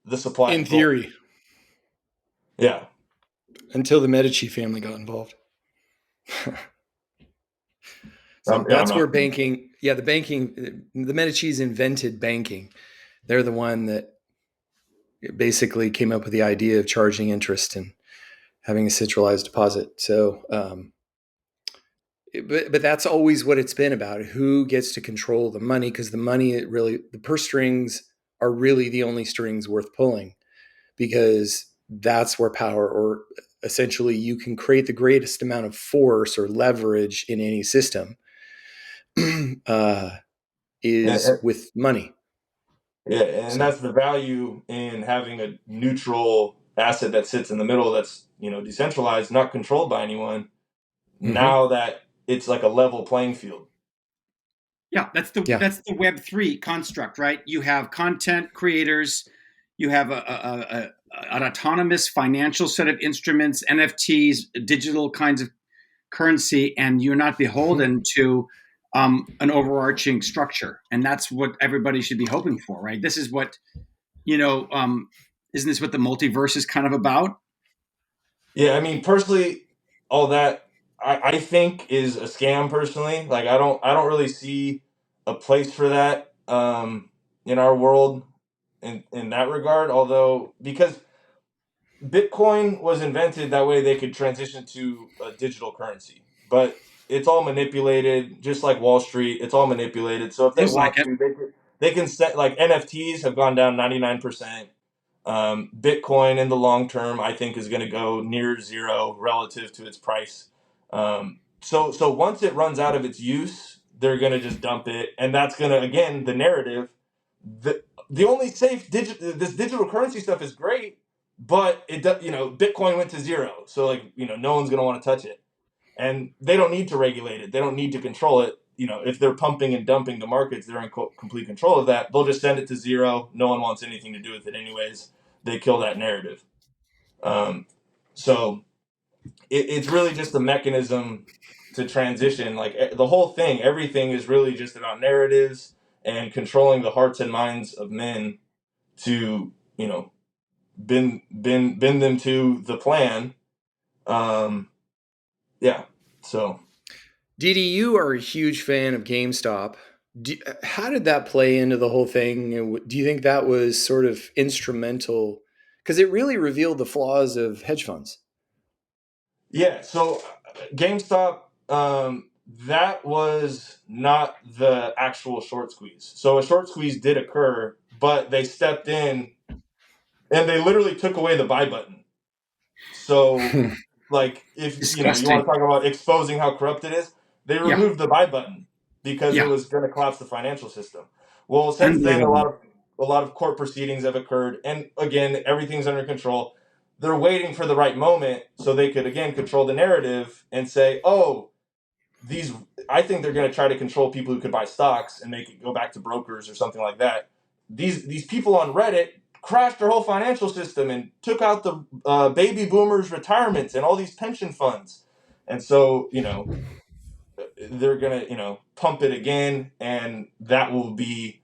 the supply in of gold. theory, Yeah, until the Medici family got involved. So yeah, I'm that's where not. banking, yeah, the Medici's invented banking. They're the one that basically came up with the idea of charging interest and having a centralized deposit. So, but that's always what it's been about. Who gets to control the money? Because the purse strings are really the only strings worth pulling because that's where power or essentially you can create the greatest amount of force or leverage in any system. uh, is And, with money. yeah, and So that's the value in having a neutral asset that sits in the middle that's, decentralized, not controlled by anyone, mhm. now that it's like a level playing field. Yeah, Yeah. that's the Web3 construct, right? You have content creators, you have an autonomous financial set of instruments, NFTs, digital kinds of currency, and you're not Mhm. beholden to an overarching structure. And that's what everybody should be hoping for, right? This is what, you know, isn't this what the multiverse is kind of about? Yeah, I mean, personally, all that I think is a scam. Personally, like I don't really see a place for that in our world in that regard. Although because Bitcoin was invented that way they could transition to a digital currency, but it's all manipulated, just like Wall Street. It's all manipulated. So if they Feels like want it. to, they can set like NFTs have gone down 99%. Bitcoin in the long term, I think, is going to go near zero relative to its price. So once it runs out of its use, they're going to just dump it, and that's going to again the narrative. The only safe this digital currency stuff is great, but it does Bitcoin went to zero, so like no one's going to want to touch it, and they don't need to regulate it. They don't need to control it. If they're pumping and dumping the markets, they're in complete control of that. They'll just send it to zero. No one wants anything to do with it anyways. They kill that narrative. So it's really just a mechanism to transition. Like the whole thing, everything is really just about narratives and controlling the hearts and minds of men to bend them to the plan. Um, yeah. So Didi, you are a huge fan of GameStop. How did that play into the whole thing? Do you think that was sort of instrumental? Because it really revealed the flaws of hedge funds. yeah. So GameStop. That was not the actual short squeeze. So a short squeeze did occur, but they stepped in and they literally took away the buy button. So, like, if you want Disgusting. to talk about exposing how corrupt it is, they Yeah, removed the buy button because it yeah, was going to collapse the financial system. Well, since then, a lot unbelievable. of a lot of court proceedings have occurred, and again, everything's under control. They're waiting for the right moment so they could again control the narrative and say, "Oh, these." I think they're going to try to control people who could buy stocks and make it go back to brokers or something like that. These people on Reddit crashed their whole financial system and took out the baby boomers' retirements and all these pension funds. And so, they're going to, pump it again, and that will be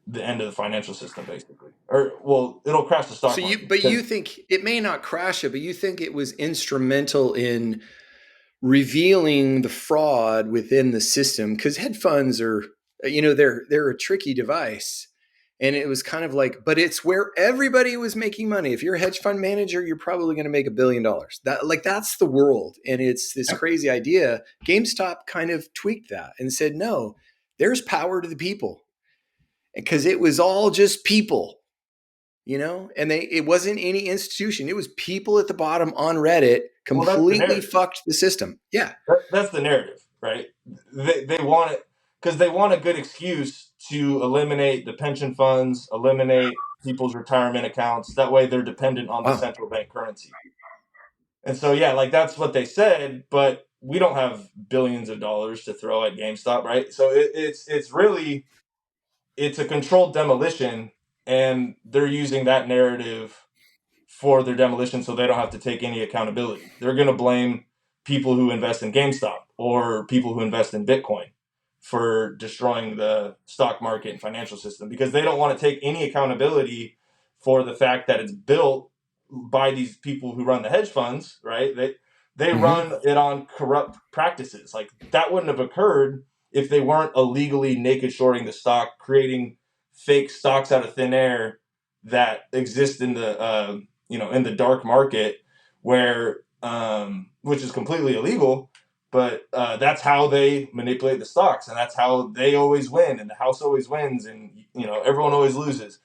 the end of the financial system, basically. Or, well, it'll crash the stock market. But you think it may not crash it, but you think it was instrumental in revealing the fraud within the system because hedge funds are, they're a tricky device. And it was kind of like, but it's where everybody was making money. If you're a hedge fund manager, you're probably going to make $1 billion. That's the world. And it's this Yep. crazy idea. GameStop kind of tweaked that and said, no, there's power to the people because it was all just people, and it wasn't any institution. It was people at the bottom on Reddit Well, that's the completely narrative. fucked the system. Yeah. That's the narrative, right? They want it because they want a good excuse to eliminate the pension funds, eliminate people's retirement accounts. That way, they're dependent on the Wow. central bank currency. And so, yeah, like that's what they said, but we don't have billions of dollars to throw at GameStop, right? So it's really it's a controlled demolition, and they're using that narrative for their demolition so they don't have to take any accountability. They're going to blame people who invest in GameStop or people who invest in Bitcoin for destroying the stock market and financial system because they don't want to take any accountability for the fact that it's built by these people who run the hedge funds, right? They Mm-hmm. run it on corrupt practices. Like that wouldn't have occurred if they weren't illegally naked shorting the stock, creating fake stocks out of thin air that exist in the in the dark market where which is completely illegal, but that's how they manipulate the stocks, and that's how they always win, and the house always wins, and everyone always loses.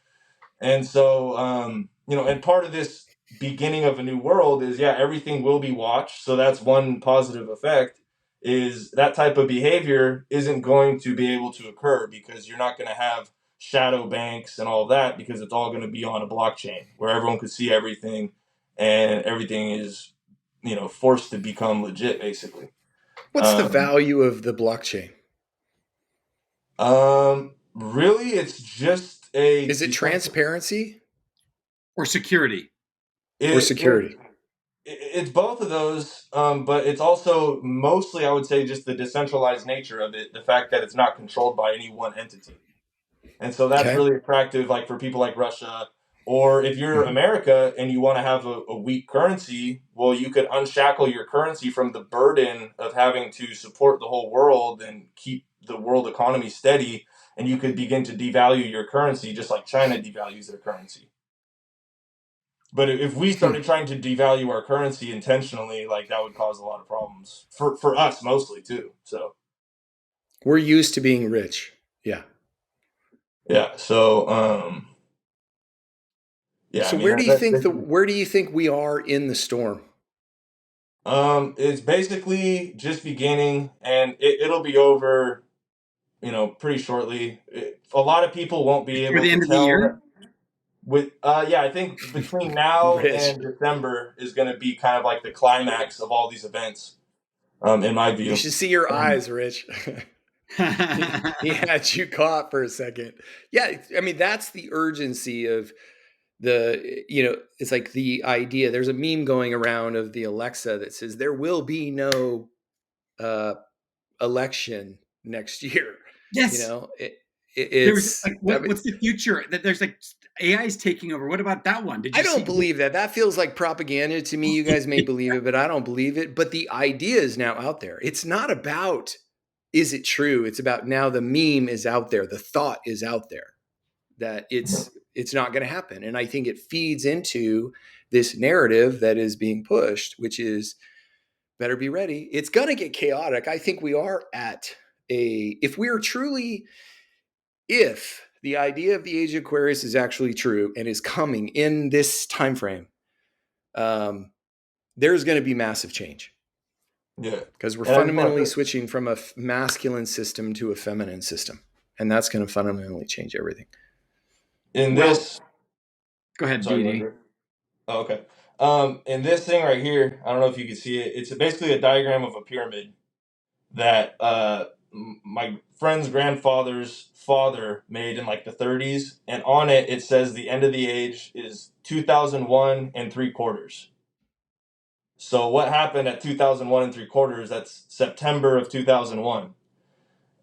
And so and part of this beginning of a new world is, yeah, everything will be watched, so that's one positive effect. is that type of behavior isn't going to be able to occur because you're not going to have shadow banks and all of that, because it's all going to be on a blockchain where everyone could see everything, and everything is, forced to become legit, basically. What's the Um, value of the blockchain? Really, it's just a Is it transparency or security. or it, it security? it's both of those, but it's also mostly, I would say, just the decentralized nature of it, the fact that it's not controlled by any one entity. And so that's Okay. really attractive, like for people like Russia, or if you're Mhm. America and you want to have a weak currency, well, you could unshackle your currency from the burden of having to support the whole world and keep the world economy steady, and you could begin to devalue your currency just like China devalues their currency. But if we Hmm. started trying to devalue our currency intentionally, like that would cause a lot of problems for us mostly too. So We're used to being rich. Yeah. yeah, yeah, I So mean that's basically. where do you think we are in the storm? It's basically just beginning, and it'll be over, pretty shortly. A lot of people won't be Before able the to end of the tell. year? Yeah, I think between now Rich. and December is going to be kind of like the climax of all these events, in my You view. should see your Um, eyes, Rich. He had you caught for a second. Yeah, I mean that's the urgency of it's like the idea. There's a meme going around of the Alexa that says there will be no uh, election next year. You Yes. know, There was it's. like, I mean, what's the future? That there's like AI is taking over. What about that one? Did I you don't see? believe that. That feels like propaganda to me. You guys may believe it, but I don't believe it. But the idea is now out there. It's not about is it true? It's about now the meme is out there. The thought is out there that it's not going to happen. And I think it feeds into this narrative that is being pushed, which is better be ready. It's going to get chaotic. I think we are at a if we are truly if the idea of the age of Aquarius is actually true and is coming in this time frame, um, there's going to be massive change yeah, because we're and I just want fundamentally to. switching from a masculine system to a feminine system, and that's going to fundamentally change everything. In Well, this. go ahead, Sorry, DD. Linder. Oh, okay. In this thing right here, I don't know if you can see it. It's basically a diagram of a pyramid that my friend's grandfather's father made in like the 30s, and on it it says the end of the age is 2001 and three quarters. So what happened at 2001 and three quarters? That's September of 2001,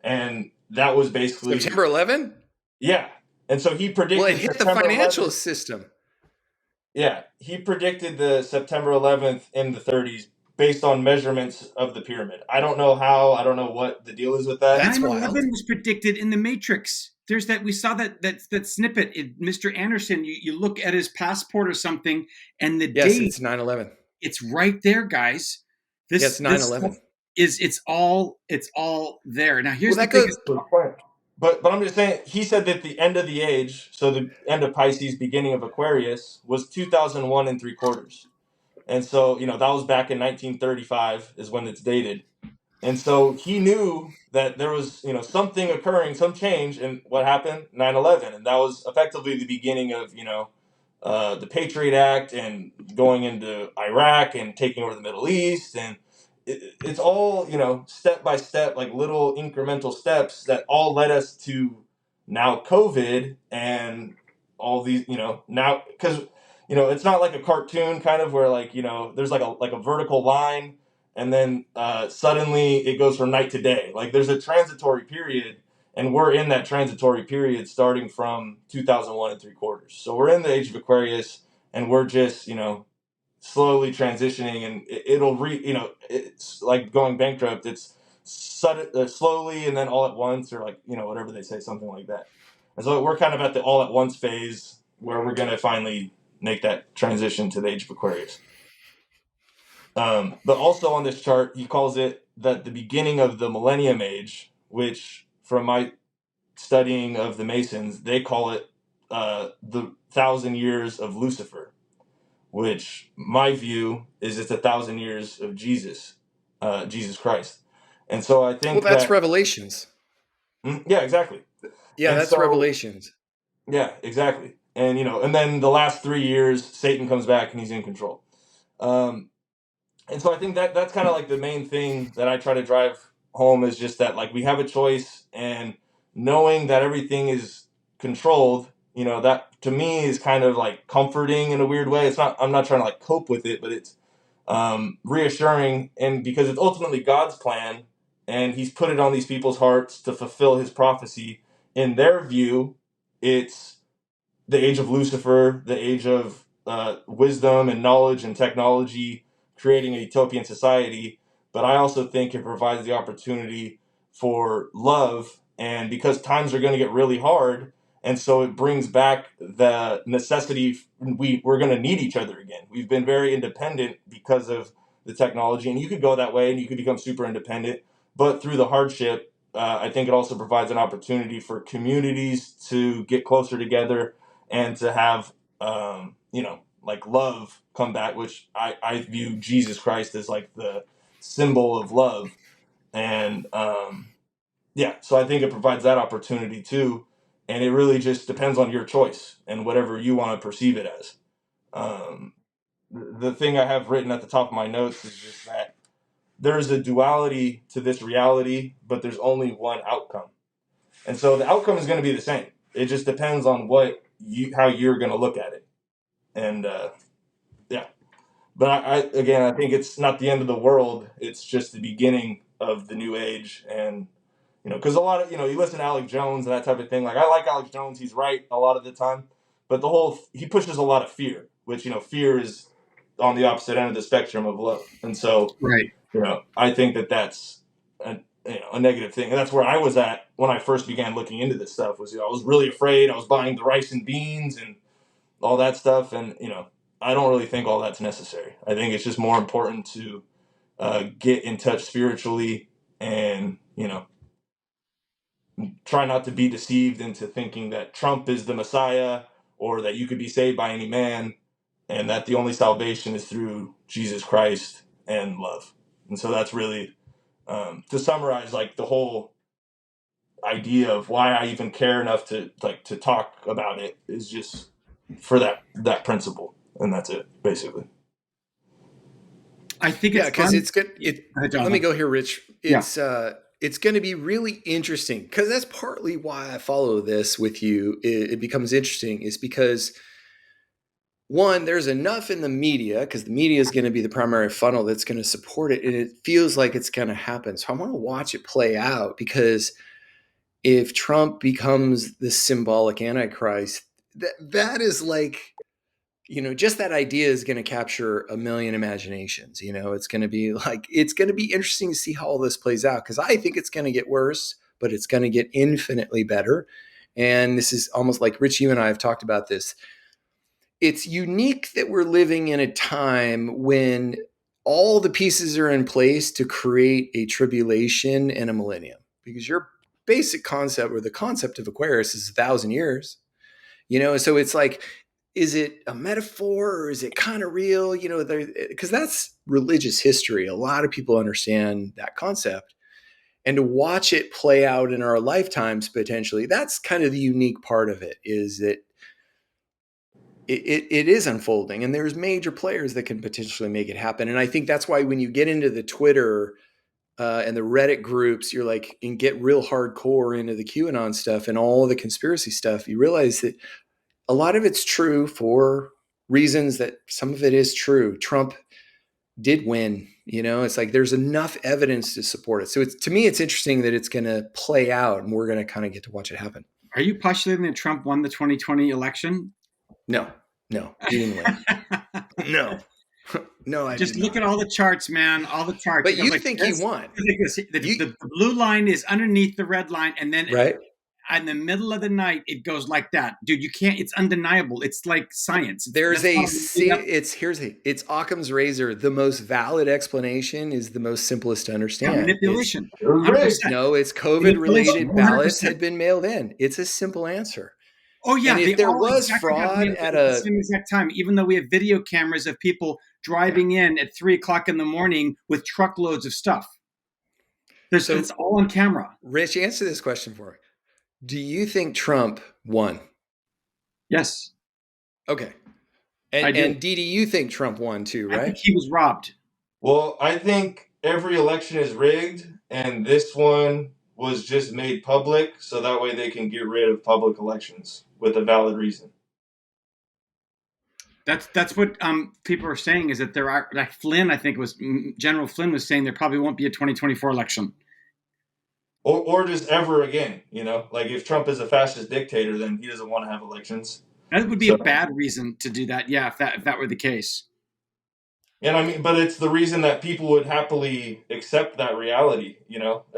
and that was basically. September 11? Yeah. And so he Well, it predicted hit the September financial 11th. system. Yeah, he predicted the September 11th in the 30s based on measurements of the pyramid. I don't know how, I don't know what the deal is with that. That's 9/11 wild. was predicted in the Matrix. There's that we saw that snippet. Mr. Anderson, you look at his passport or something, and the Yes, date, it's 9/11. it's right there, guys. Yeah, it's This stuff 9/11. is it's all there. Now Well, here's the that goes. biggest. But I'm just saying, he said that the end of the age, so the end of Pisces, beginning of Aquarius, was 2001 and three quarters. And so, that was back in 1935 is when it's dated. And so he knew that there was, something occurring, some change, and what happened? 9/11, and that was effectively the beginning of, the Patriot Act and going into Iraq and taking over the Middle East, and it's all, step by step, like little incremental steps that all led us to now COVID and all these, now because it's not like a cartoon kind of where like there's like a vertical line, and then suddenly it goes from night to day. Like there's a transitory period, and we're in that transitory period starting from 2001 and three quarters. So we're in the age of Aquarius, and we're just slowly transitioning, and it's like going bankrupt. It's slowly and then all at once, or like whatever they say, something like that. And so we're kind of at the all at once phase where we're going to finally make that transition to the age of Aquarius. But also on this chart, he calls it that the beginning of the Millennium Age, which from my studying of the Masons, they call it the 1,000 years of Lucifer, which my view is it's 1,000 years of Jesus, Jesus Christ. And so I Well, think that's that, Revelations. yeah, exactly. Yeah, And that's so, Revelations. yeah, exactly. And, and then the last 3 years, Satan comes back and he's in control. Um, and so I think that that's kind of like the main thing that I try to drive home is just that, like, we have a choice, and knowing that everything is controlled, that to me is kind of like comforting in a weird way. I'm not trying to like cope with it, but it's reassuring, and because it's ultimately God's plan, and He's put it on these people's hearts to fulfill His prophecy. In their view, it's the age of Lucifer, the age of wisdom and knowledge and technology, creating a utopian society. But I also think it provides the opportunity for love, and because times are going to get really hard, and so it brings back the necessity. We're going to need each other again. We've been very independent because of the technology, and you could go that way, and you could become super independent. But through the hardship, I think it also provides an opportunity for communities to get closer together and to have like love come back, which I view Jesus Christ as like the symbol of love. And yeah, so I think it provides that opportunity too, and it really just depends on your choice and whatever you want to perceive it as. The thing I have written at the top of my notes is just that there is a duality to this reality, but there's only one outcome, and so the outcome is going to be the same. It just depends on how you're going to look at it. And yeah, but again, I think it's not the end of the world. It's just the beginning of the new age. And because a lot of you listen to Alex Jones and that type of thing. Like, I like Alex Jones; he's right a lot of the time, but he pushes a lot of fear, which fear is on the opposite end of the spectrum of love. And so Right. I think that that's a negative thing. And that's where I was at when I first began looking into this stuff. Was I was really afraid. I was buying the rice and beans and all that stuff, and I don't really think all that's necessary. I think it's just more important to get in touch spiritually, and try not to be deceived into thinking that Trump is the Messiah, or that you could be saved by any man, and that the only salvation is through Jesus Christ and love. And so that's really, to summarize, like, the whole idea of why I even care enough to talk about it is just for that principle, and that's it basically. I think Yeah, it's because fun. it's good. Go ahead, Let me Jonathan. go here, Rich. Yeah. It's going to be really interesting because that's partly why I follow this with you. It becomes interesting is because, one, there's enough in the media, because the media is going to be the primary funnel that's going to support it, and it feels like it's going to happen. So I want to watch it play out, because if Trump becomes the symbolic antichrist, that is like, just that idea is going to capture a million imaginations. It's going to be like, it's going to be interesting to see how all this plays out, because I think it's going to get worse, but it's going to get infinitely better. And this is almost like, Rich, you and I have talked about this. It's unique that we're living in a time when all the pieces are in place to create a tribulation and a millennium, because your basic concept, or the concept of Aquarius, is 1,000 years. So it's like, is it a metaphor, or is it kind of real? Because that's religious history. A lot of people understand that concept, and to watch it play out in our lifetimes, potentially, that's kind of the unique part of it, is that it is unfolding, and there's major players that can potentially make it happen. And I think that's why when you get into the Twitter and the Reddit groups, you're like, and get real hardcore into the QAnon stuff and all the conspiracy stuff, you realize that a lot of it's true for reasons that some of it is true. Trump did win. It's like there's enough evidence to support it. So to me, it's interesting that it's going to play out, and we're going to kind of get to watch it happen. Are you postulating that Trump won the 2020 election? No, he didn't win. No, no, I Just did look not. at all the charts, man. All the charts. But It goes you like think he this. won, The blue line is underneath the red line, and then right? in the middle of the night, it goes like that, dude. You can't. It's undeniable. It's like science. There's it's Occam's razor. The most valid explanation is the most simplest to understand. It's manipulation. It was 100%. rigged. no, it's COVID Manipulation. related ballots 100%. had been mailed in. It's a simple answer. Oh And yeah, they if there all was exactly got fraud mailed at at the a same exact time. Even though we have video cameras of people driving in at 3:00 in the morning with truckloads of stuff. It's So, all on camera. Rich, answer this question for me. Do you think Trump won? Yes, Okay. I do. And Dee Dee, you think Trump won too, I think right? he was robbed. Well, I think every election is rigged, and this one was just made public so that way they can get rid of public elections with a valid reason. That's what people are saying is that there are, like Flynn, I think it was General Flynn was saying there probably won't be a 2024 election. Or just ever again, like if Trump is a fascist dictator, then he doesn't want to have elections. That would be a So, bad reason to do that. Yeah, if that were the case. and I mean, but it's the reason that people would happily accept that reality,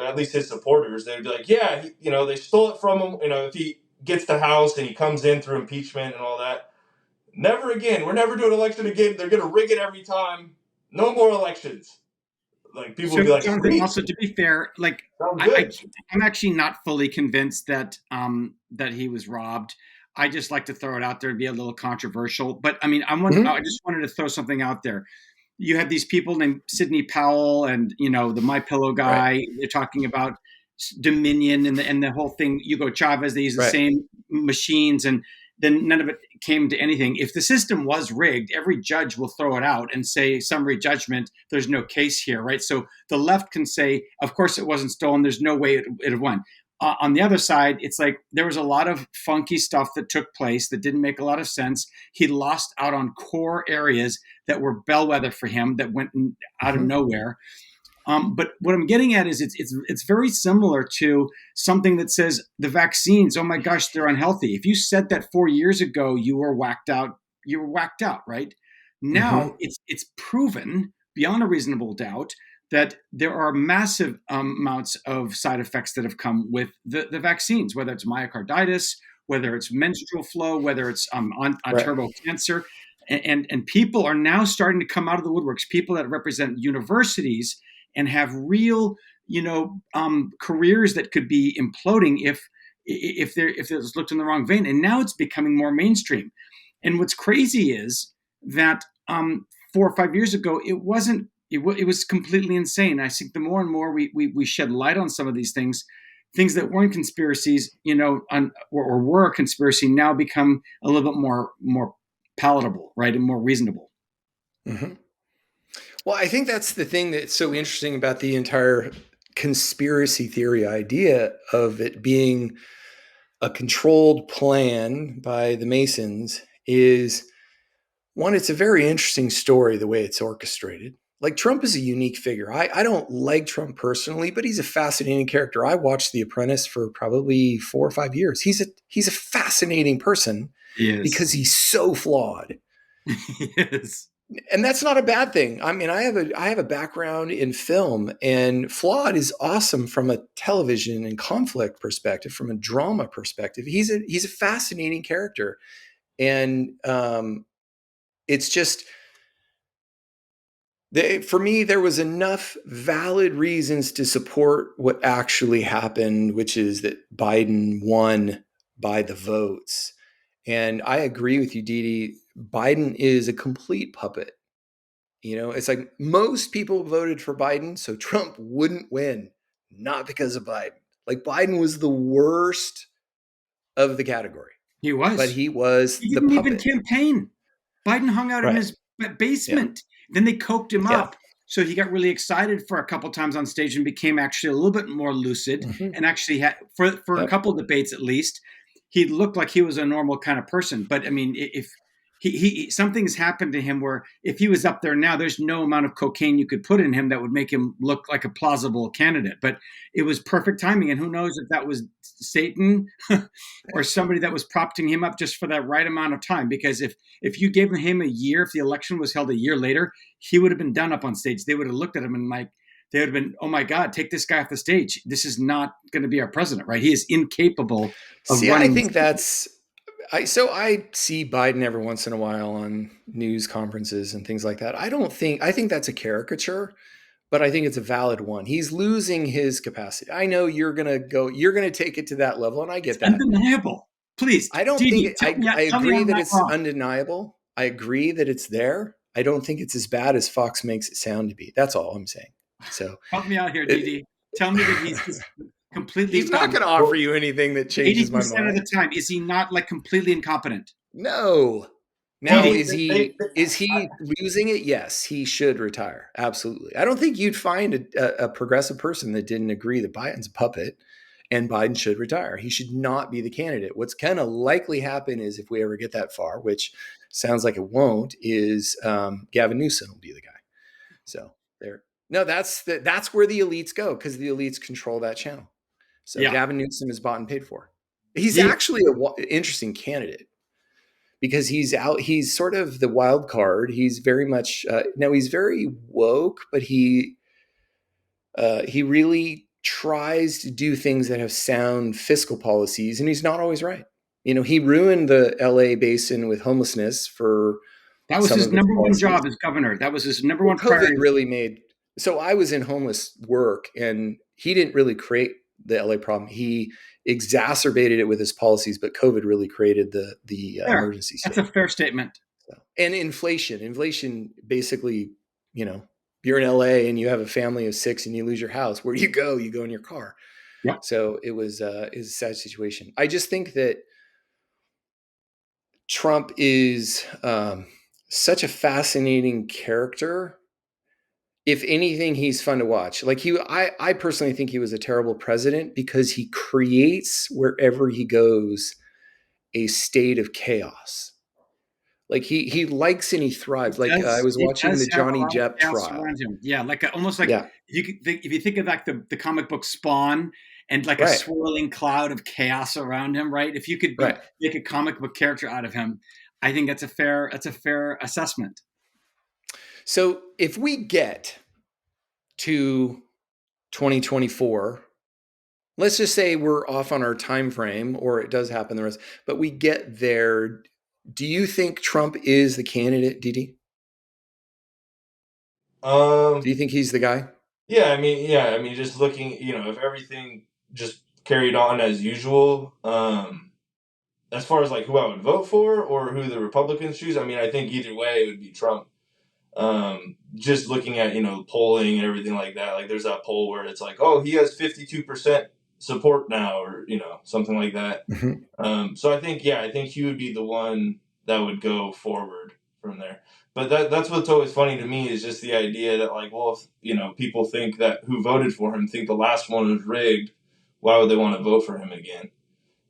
at least his supporters. They'd be like, yeah, they stole it from him. If he gets the House and he comes in through impeachment and all that, never again. We're never doing an election again. They're going to rig it every time. No more elections. Like people So, would be like, Jonathan, sweet, also to be fair, like sounds I good. I'm actually not fully convinced that he was robbed. I just like to throw it out there and be a little controversial. But I mean, I Mm-hmm. just wanted to throw something out there. You had these people named Sidney Powell and the My Pillow Right. guy. They're talking about Dominion and the whole thing. Hugo Chavez. They use the Right. same machines, and then none of it came to anything. If the system was rigged, every judge will throw it out and say summary judgment. There's no case here, right? So the left can say, of course it wasn't stolen. There's no way it won. On the other side, it's like there was a lot of funky stuff that took place that didn't make a lot of sense. He lost out on core areas that were bellwether for him that went out of Mm-hmm. nowhere. But what I'm getting at is it's very similar to something that says the vaccines. Oh my gosh, they're unhealthy. If you said that 4 years ago, you were whacked out. You were whacked out, right? Now Mm-hmm. it's proven beyond a reasonable doubt that there are massive amounts of side effects that have come with the vaccines, whether it's myocarditis, whether it's menstrual flow, whether it's on Right. turbo cancer. And people are now starting to come out of the woodworks. People that represent universities and have real, careers that could be imploding if it's looked in the wrong vein. And now it's becoming more mainstream. And what's crazy is that 4 or 5 years ago, it wasn't. It was completely insane. I think the more and more we shed light on some of these things that weren't conspiracies, or were a conspiracy, now become a little bit more palatable, right, and more reasonable. Mm-hmm. Well, I think that's the thing that's so interesting about the entire conspiracy theory idea of it being a controlled plan by the Masons is one, it's a very interesting story the way it's orchestrated. Like Trump is a unique figure. I don't like Trump personally, but he's a fascinating character. I watched The Apprentice for probably 4 or 5 years. He's a fascinating person He is. because he's so flawed. He is. And that's not a bad thing. I mean, I have a background in film, and flawed is awesome from a television and conflict perspective, from a drama perspective. He's a fascinating character, and it's just for me there was enough valid reasons to support what actually happened, which is that Biden won by the votes. And I agree with you, Dee Dee. Biden is a complete puppet. It's like most people voted for Biden, so Trump wouldn't win, not because of Biden. Like Biden was the worst of the category, He but was. he was He the didn't even puppet. campaign. Biden hung out in Right. his Yeah. basement. Then they coked him Yeah. up. So he got really excited for a couple times on stage and became actually a little bit more lucid. Hmm. And actually had for a Yep. couple debates at least, he looked like he was a normal kind of person. But I mean, if something's happened to him where if he was up there now, there's no amount of cocaine you could put in him that would make him look like a plausible candidate. But it was perfect timing, and who knows if that was Satan or somebody that was propping him up just for that right amount of time. Because if you gave him a year, if the election was held a year later, he would have been done up on stage. They would have looked at him and they would have been, oh my God, take this guy off the stage. This is not going to be our president, right? He is incapable of See, I running. think that's I see Biden every once in a while on news conferences and things like that. I think that's a caricature, but I think it's a valid one. He's losing his capacity. I know you're gonna take it to that level, and I It's get that. undeniable. Please, I don't think Didi, I tell me agree I'm that not it's wrong. undeniable. I agree that it's there. I don't think it's as bad as Fox makes it sound to be. That's all I'm saying. So Help me out here, it, Didi. Tell me that he's just completely He's not going to offer you anything that changes my 80% of the mind. time. Is he not like completely incompetent? No. Well, I Now, mean, is he losing it? Yes, he should retire. Absolutely. I don't think you'd find a progressive person that didn't agree that Biden's a puppet and Biden should retire. He should not be the candidate. What's going to likely happen is if we ever get that far, which sounds like it won't, is Gavin Newsom will be the guy. So there. No, that's where the elites go because the elites control that channel. So Yeah. Gavin Newsom is bought and paid for. He's He, actually an interesting candidate because he's sort of the wild card. He's very much now he's very woke, but he really tries to do things that have sound fiscal policies, and he's not always right. He ruined the LA basin with homelessness for that was some his of his number one policies. job as governor. That was his number Well, one COVID priority. really made so I was in homeless work, and he didn't really create the LA problem. He exacerbated it with his policies, but COVID really created the Fair. emergency That's a state. fair statement. So, and inflation basically, you know, you're in LA and you have a family of 6 and you lose your house. Where do you go? You go in your car. Yep. So is a sad situation. I just think that Trump is such a fascinating character. If anything, he's fun to watch. Like I personally think he was a terrible president because he creates wherever he goes a state of chaos. Like he likes and he thrives. Like I was He watching the does have a Johnny lot of Depp chaos trial. around him. Yeah, like almost like Yeah, if you think of like the comic book Spawn and like a right, swirling cloud of chaos around him, right? If you could right. make a comic book character out of him, I think that's a fair assessment. So if we get to 2024, let's just say we're off on our time frame, or it does happen the rest, but we get there. Do you think Trump is the candidate, Didi? Do um, you think he's the guy? yeah, I mean, just looking, if everything just carried on as usual, as far as like who I would vote for or who the Republicans choose, I mean, I think either way it would be Trump. Just looking at polling and everything like that, like there's that poll where it's like, oh, he has 52% support now, or something like that. Mhm. So I think he would be the one that would go forward from there. But that's what's always funny to me is just the idea that like, well, if people think that who voted for him think the last one was rigged, why would they want to vote for him again?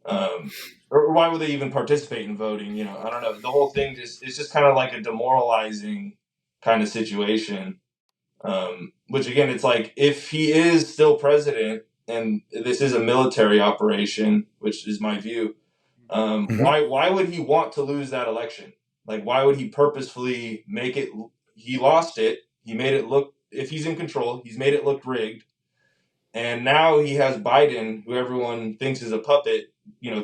Or why would they even participate in voting? I don't know. The whole thing it's just kind of like a demoralizing kind of situation. Which again, it's like if he is still president and this is a military operation, which is my view, Mhm. why would he want to lose that election? Like, why would he purposefully make it? He lost it. He made it look. If he's in control, he's made it look rigged. And now he has Biden, who everyone thinks is a puppet,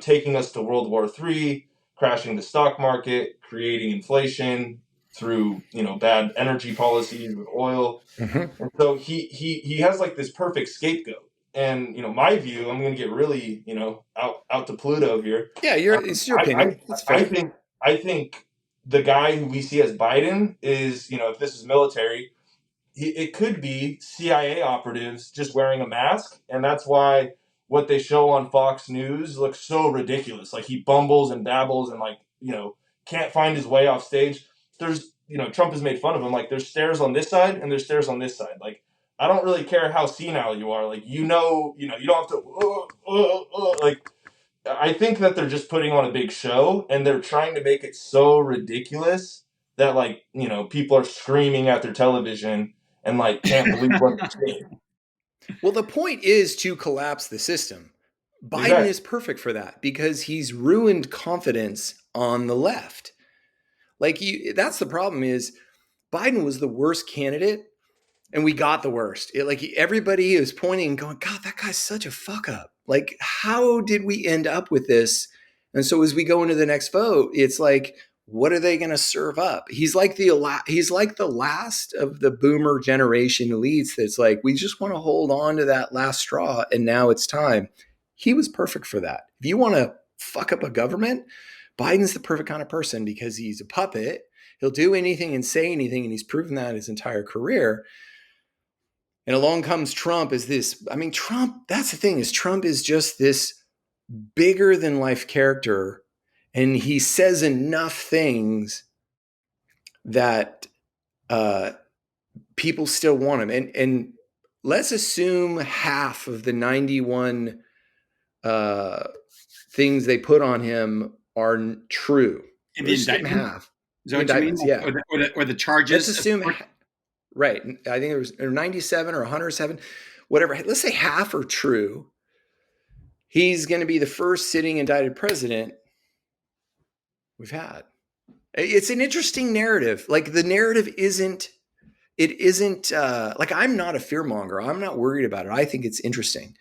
taking us to World War III, crashing the stock market, creating inflation through, bad energy policies with oil. Mhm. And so he has like this perfect scapegoat. And, my view, I'm going to get really, out to Pluto here. Yeah, Um, it's your I, opinion. That's I, I fair. think, I think the guy who we see as Biden is, if this is military, it could be CIA operatives just wearing a mask, and that's why what they show on Fox News looks so ridiculous. Like he bumbles and dabbles and like can't find his way off stage. There's Trump has made fun of him. Like there's stairs on this side and there's stairs on this side. Like I don't really care how senile you are. Like you don't have to like. I think that they're just putting on a big show and they're trying to make it so ridiculous that like people are screaming at their television and like can't believe what they're seeing. Well, the point is to collapse the system. Biden Exactly. is perfect for that because he's ruined confidence on the left. Like that's the problem is Biden was the worst candidate and we got the worst. Like everybody is pointing and going, God, that guy's such a fuck up. Like, how did we end up with this? And so as we go into the next vote, it's like, what are they going to serve up? He's like the last of the boomer generation elites. That's like, we just want to hold on to that last straw, and now it's time. He was perfect for that. If you want to fuck up a government, Biden's the perfect kind of person because he's a puppet. He'll do anything and say anything, and he's proven that his entire career. And along comes Trump as this. I mean, Trump, that's the thing, is Trump is just this bigger than life character. And he says enough things that people still want him. And let's assume half of the 91 things they put on him are true. In the Let's just give him indictment? half. Is that The what you mean? indictments, yeah. Or the Let's charges? assume, right. I think it was 97 or 107, whatever. Let's say half are true. He's going to be the first sitting indicted president we've had. It's an interesting narrative. Like the narrative isn't, like, I'm not a fearmonger. I'm not worried about it. I think it's interesting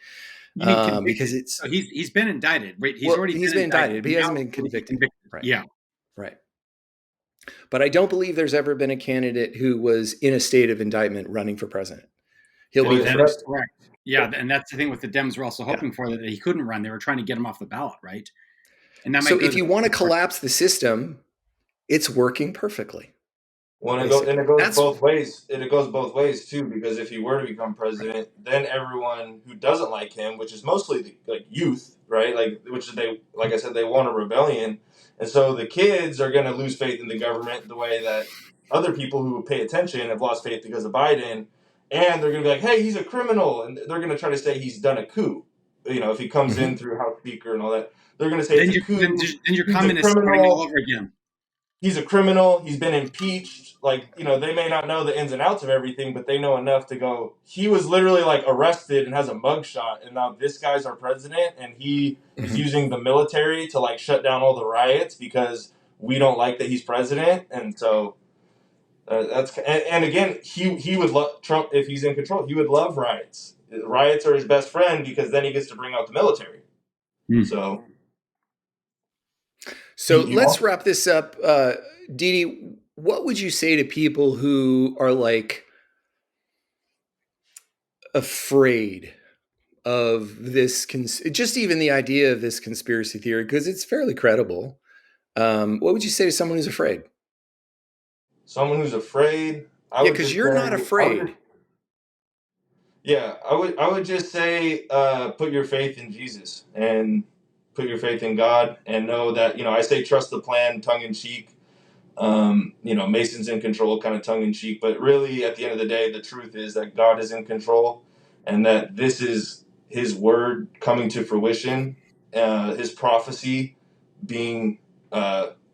You mean convicted? because it's, So he's been indicted, right? he's been indicted, but he hasn't been convicted. Right. Yeah. Right. But I don't believe there's ever been a candidate who was in a state of indictment running for president. He'll be the That first. is correct. Yeah, and that's the thing with the Dems were also hoping for, that he couldn't run. They were trying to get him off the ballot, right? And that might So go if you want to collapse the system, it's working perfectly. Well, and it goes both ways. It goes both ways too, because if he were to become president, then everyone who doesn't like him, which is mostly like youth, right? Like, which they, like I said, they want a rebellion, and so the kids are going to lose faith in the government the way that other people who pay attention have lost faith because of Biden, and they're going to be like, "Hey, he's a criminal," and they're going to try to say he's done a coup. You know, if he comes in through House Speaker and all that, they're going to say it's a coup. Then you're communists starting all over again. He's a criminal. He's been impeached. Like, you know, they may not know the ins and outs of everything, but they know enough to go, he was literally like arrested and has a mugshot. And now this guy's our president, and he is using the military to like shut down all the riots because we don't like that he's president. And so and again, he would love Trump if he's in control. He would love riots. Riots are his best friend because then he gets to bring out the military. So let's wrap this up. Didi, what would you say to people who are like afraid of this, just even the idea of this conspiracy theory, because it's fairly credible? What would you say to someone who's afraid? Someone who's afraid? Because you're not afraid. I would just say put your faith in Jesus and put your faith in God, and know that, you know, I say trust the plan tongue in cheek. You know, Mason's in control kind of tongue in cheek, but really at the end of the day, the truth is that God is in control, and that this is his word coming to fruition, his prophecy being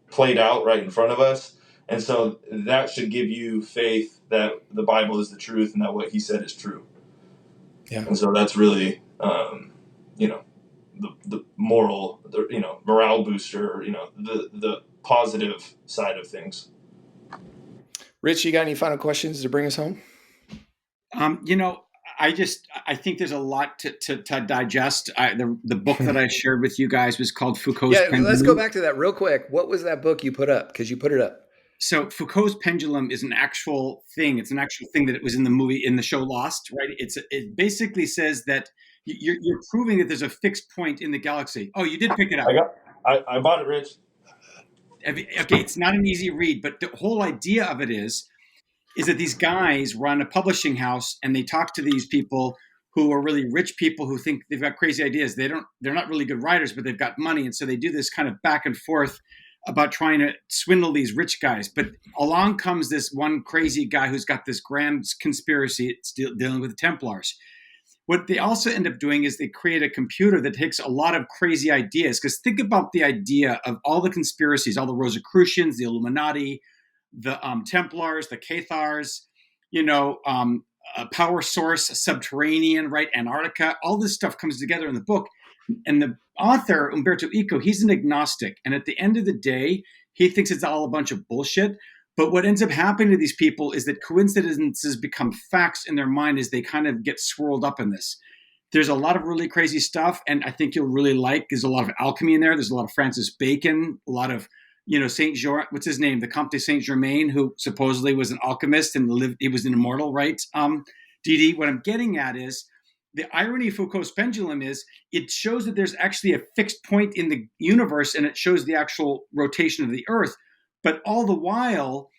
played out right in front of us. And so that should give you faith that the Bible is the truth and that what he said is true. Yeah. And so that's really, you know, the moral, you know, morale booster, you know, the positive side of things. Rich, you got any final questions to bring us home? You know, I think there's a lot to digest. The book that I shared with you guys was called Foucault's Pendulum. Let's go back to that real quick. What was that book you put up? Because you put it up. So Foucault's Pendulum is an actual thing. It's an actual thing that it was in the movie, in the show Lost, right? It basically says that you're proving that there's a fixed point in the galaxy. Oh, you did pick it up. I bought it, Rich. Okay, it's not an easy read, but the whole idea of it is that these guys run a publishing house, and they talk to these people who are really rich people who think they've got crazy ideas. They're not really good writers, but they've got money, and so they do this kind of back and forth about trying to swindle these rich guys. But along comes this one crazy guy who's got this grand conspiracy. It's dealing with the Templars. What they also end up doing is they create a computer that takes a lot of crazy ideas. Because think about the idea of all the conspiracies, all the Rosicrucians, the Illuminati, the Templars, the Cathars, you know, a power source, a subterranean, right? Antarctica, all this stuff comes together in the book. And the author, Umberto Eco, he's an agnostic. And at the end of the day, he thinks it's all a bunch of bullshit. But what ends up happening to these people is that coincidences become facts in their mind as they kind of get swirled up in this. There's a lot of really crazy stuff, and I think you'll really like. There's a lot of alchemy in there. There's a lot of Francis Bacon, a lot of, you know, Saint George, what's his name? The Comte de Saint Germain, who supposedly was an alchemist and he was an immortal, right? Didi, what I'm getting at is the irony of Foucault's Pendulum is it shows that there's actually a fixed point in the universe, and it shows the actual rotation of the Earth. But all the while,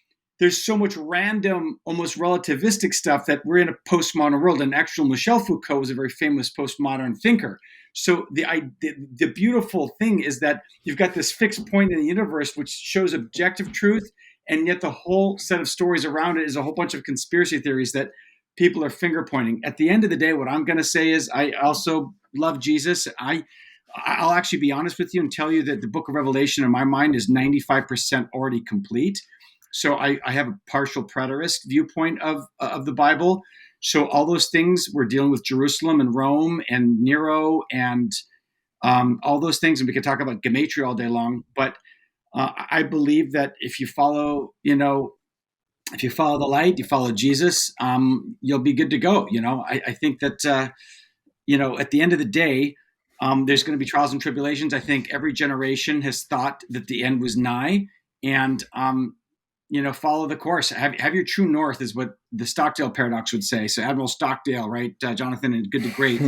there's so much random, almost relativistic stuff that we're in a postmodern world. And actual Michel Foucault was a very famous postmodern thinker. So the beautiful thing is that you've got this fixed point in the universe which shows objective truth, and yet the whole set of stories around it is a whole bunch of conspiracy theories that people are finger pointing. At the end of the day, what I'm going to say is I also love Jesus. I'll actually be honest with you and tell you that the book of Revelation in my mind is 95% already complete. So I have a partial preterist viewpoint of the Bible. So all those things we're dealing with Jerusalem and Rome and Nero and all those things, and we could talk about gematria all day long. But I believe that if you follow, if you follow the light, you follow Jesus, you'll be good to go. I think that at the end of the day, there's going to be trials and tribulations. I think every generation has thought that the end was nigh, and follow the course. Have your true north is what the Stockdale paradox would say. So Admiral Stockdale, right, Jonathan, in Good to Great,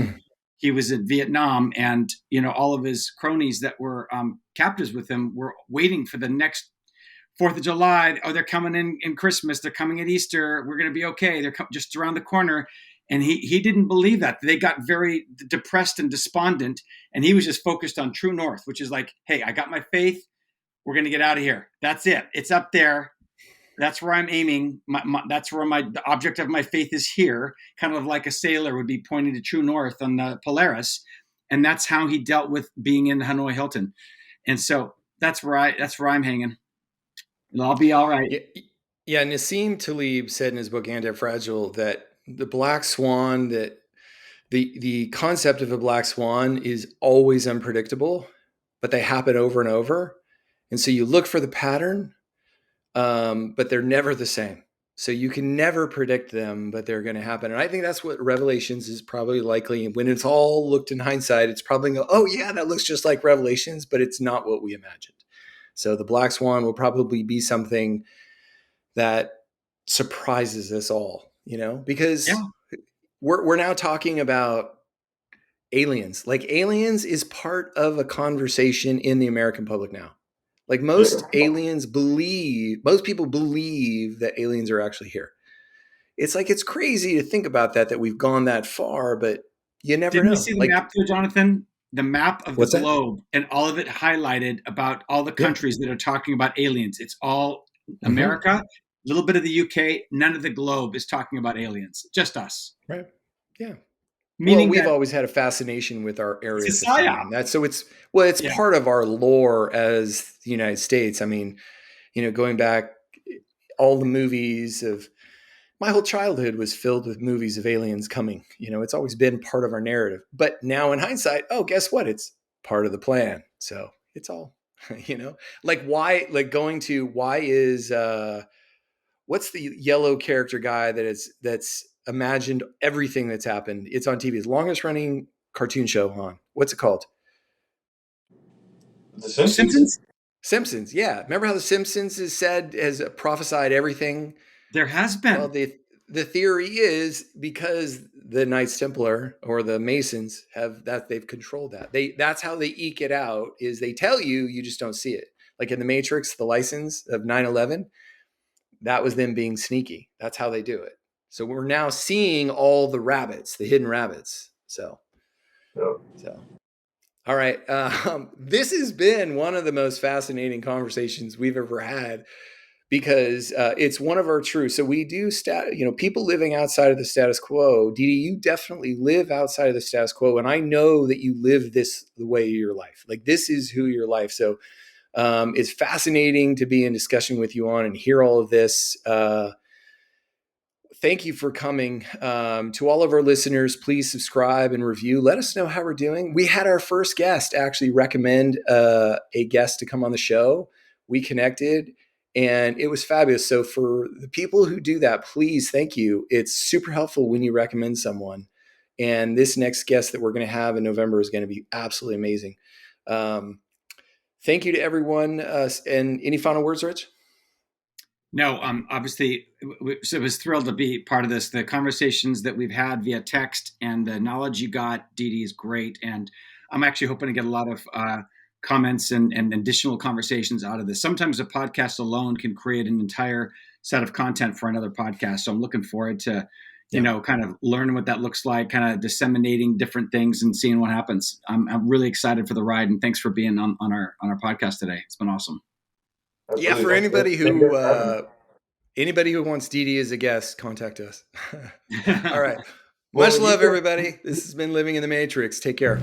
he was in Vietnam, and all of his cronies that were captives with him were waiting for the next 4th of July. Oh, they're coming in Christmas. They're coming at Easter. We're going to be okay. They're just around the corner. And he didn't believe that. They got very depressed and despondent. And he was just focused on true north, which is like, hey, I got my faith. We're going to get out of here. That's it. It's up there. That's where I'm aiming. That's where the object of my faith is here. Kind of like a sailor would be pointing to true north on the Polaris. And that's how he dealt with being in Hanoi Hilton. And so that's where I'm hanging. It'll all be all right. Yeah, Nassim Taleb said in his book Anti-Fragile that the black swan, that the concept of a black swan is always unpredictable, but they happen over and over. And so you look for the pattern, but they're never the same. So you can never predict them, but they're going to happen. And I think that's what Revelations is probably likely. When it's all looked in hindsight, it's probably go, oh yeah, that looks just like Revelations, but it's not what we imagined. So the black swan will probably be something that surprises us all, because we're now talking about aliens. Like aliens is part of a conversation in the American public now. Like most people believe that aliens are actually here. It's like, it's crazy to think about that we've gone that far, but you never Didn't you know. see the Like, map there, Jonathan? The map of the what's that? globe and all of it highlighted about all the Yeah. countries that are talking about aliens. It's all Mm-hmm. America, a little bit of the UK, none of the globe is talking about aliens, just us. Right. Yeah. Well, Meaning we've that always had a fascination with our it's Area a psyop. 51. It's Yeah. part of our lore as the United States. I mean, going back, all the movies of my whole childhood was filled with movies of aliens coming. It's always been part of our narrative. But now in hindsight, oh, guess what? It's part of the plan. So it's all, like why, like going to why is what's the yellow character guy that's imagined everything that's happened? It's on TV. It's the longest running cartoon show on. What's it called? The Simpsons? Simpsons? Simpsons. Yeah. Remember how the Simpsons has prophesied everything? There has Well, been. the theory is because the Knights Templar or the Masons they've controlled that. That's how they eke it out, is they tell you, you just don't see it. Like in the Matrix, the license of 9/11, that was them being sneaky. That's how they do it. So we're now seeing all the rabbits, the hidden rabbits. So all right. This has been one of the most fascinating conversations we've ever had, because it's one of our truths. So we do people living outside of the status quo. Dee, you definitely live outside of the status quo. And I know that you live this the way of your life. Like this is who your life. So it's fascinating to be in discussion with you on and hear all of this. Thank you for coming. To all of our listeners, please subscribe and review. Let us know how we're doing. We had our first guest actually recommend a guest to come on the show. We connected and it was fabulous. So for the people who do that, please, thank you. It's super helpful when you recommend someone. And this next guest that we're going to have in November is going to be absolutely amazing. Thank you to everyone. And any final words, Rich? No, obviously, so I was thrilled to be part of this. The conversations that we've had via text and the knowledge you got, Dee Dee, is great. And I'm actually hoping to get a lot of comments and additional conversations out of this. Sometimes a podcast alone can create an entire set of content for another podcast. So I'm looking forward to, Yeah. kind of learning what that looks like, kind of disseminating different things and seeing what happens. I'm really excited for the ride, and thanks for being on our podcast today. It's been awesome. Yeah, Absolutely. for Thank you for having me. anybody who wants Dee Dee as a guest, contact us. All right. Much Well, you love, can. everybody. This has been Living in the Matrix. Take care.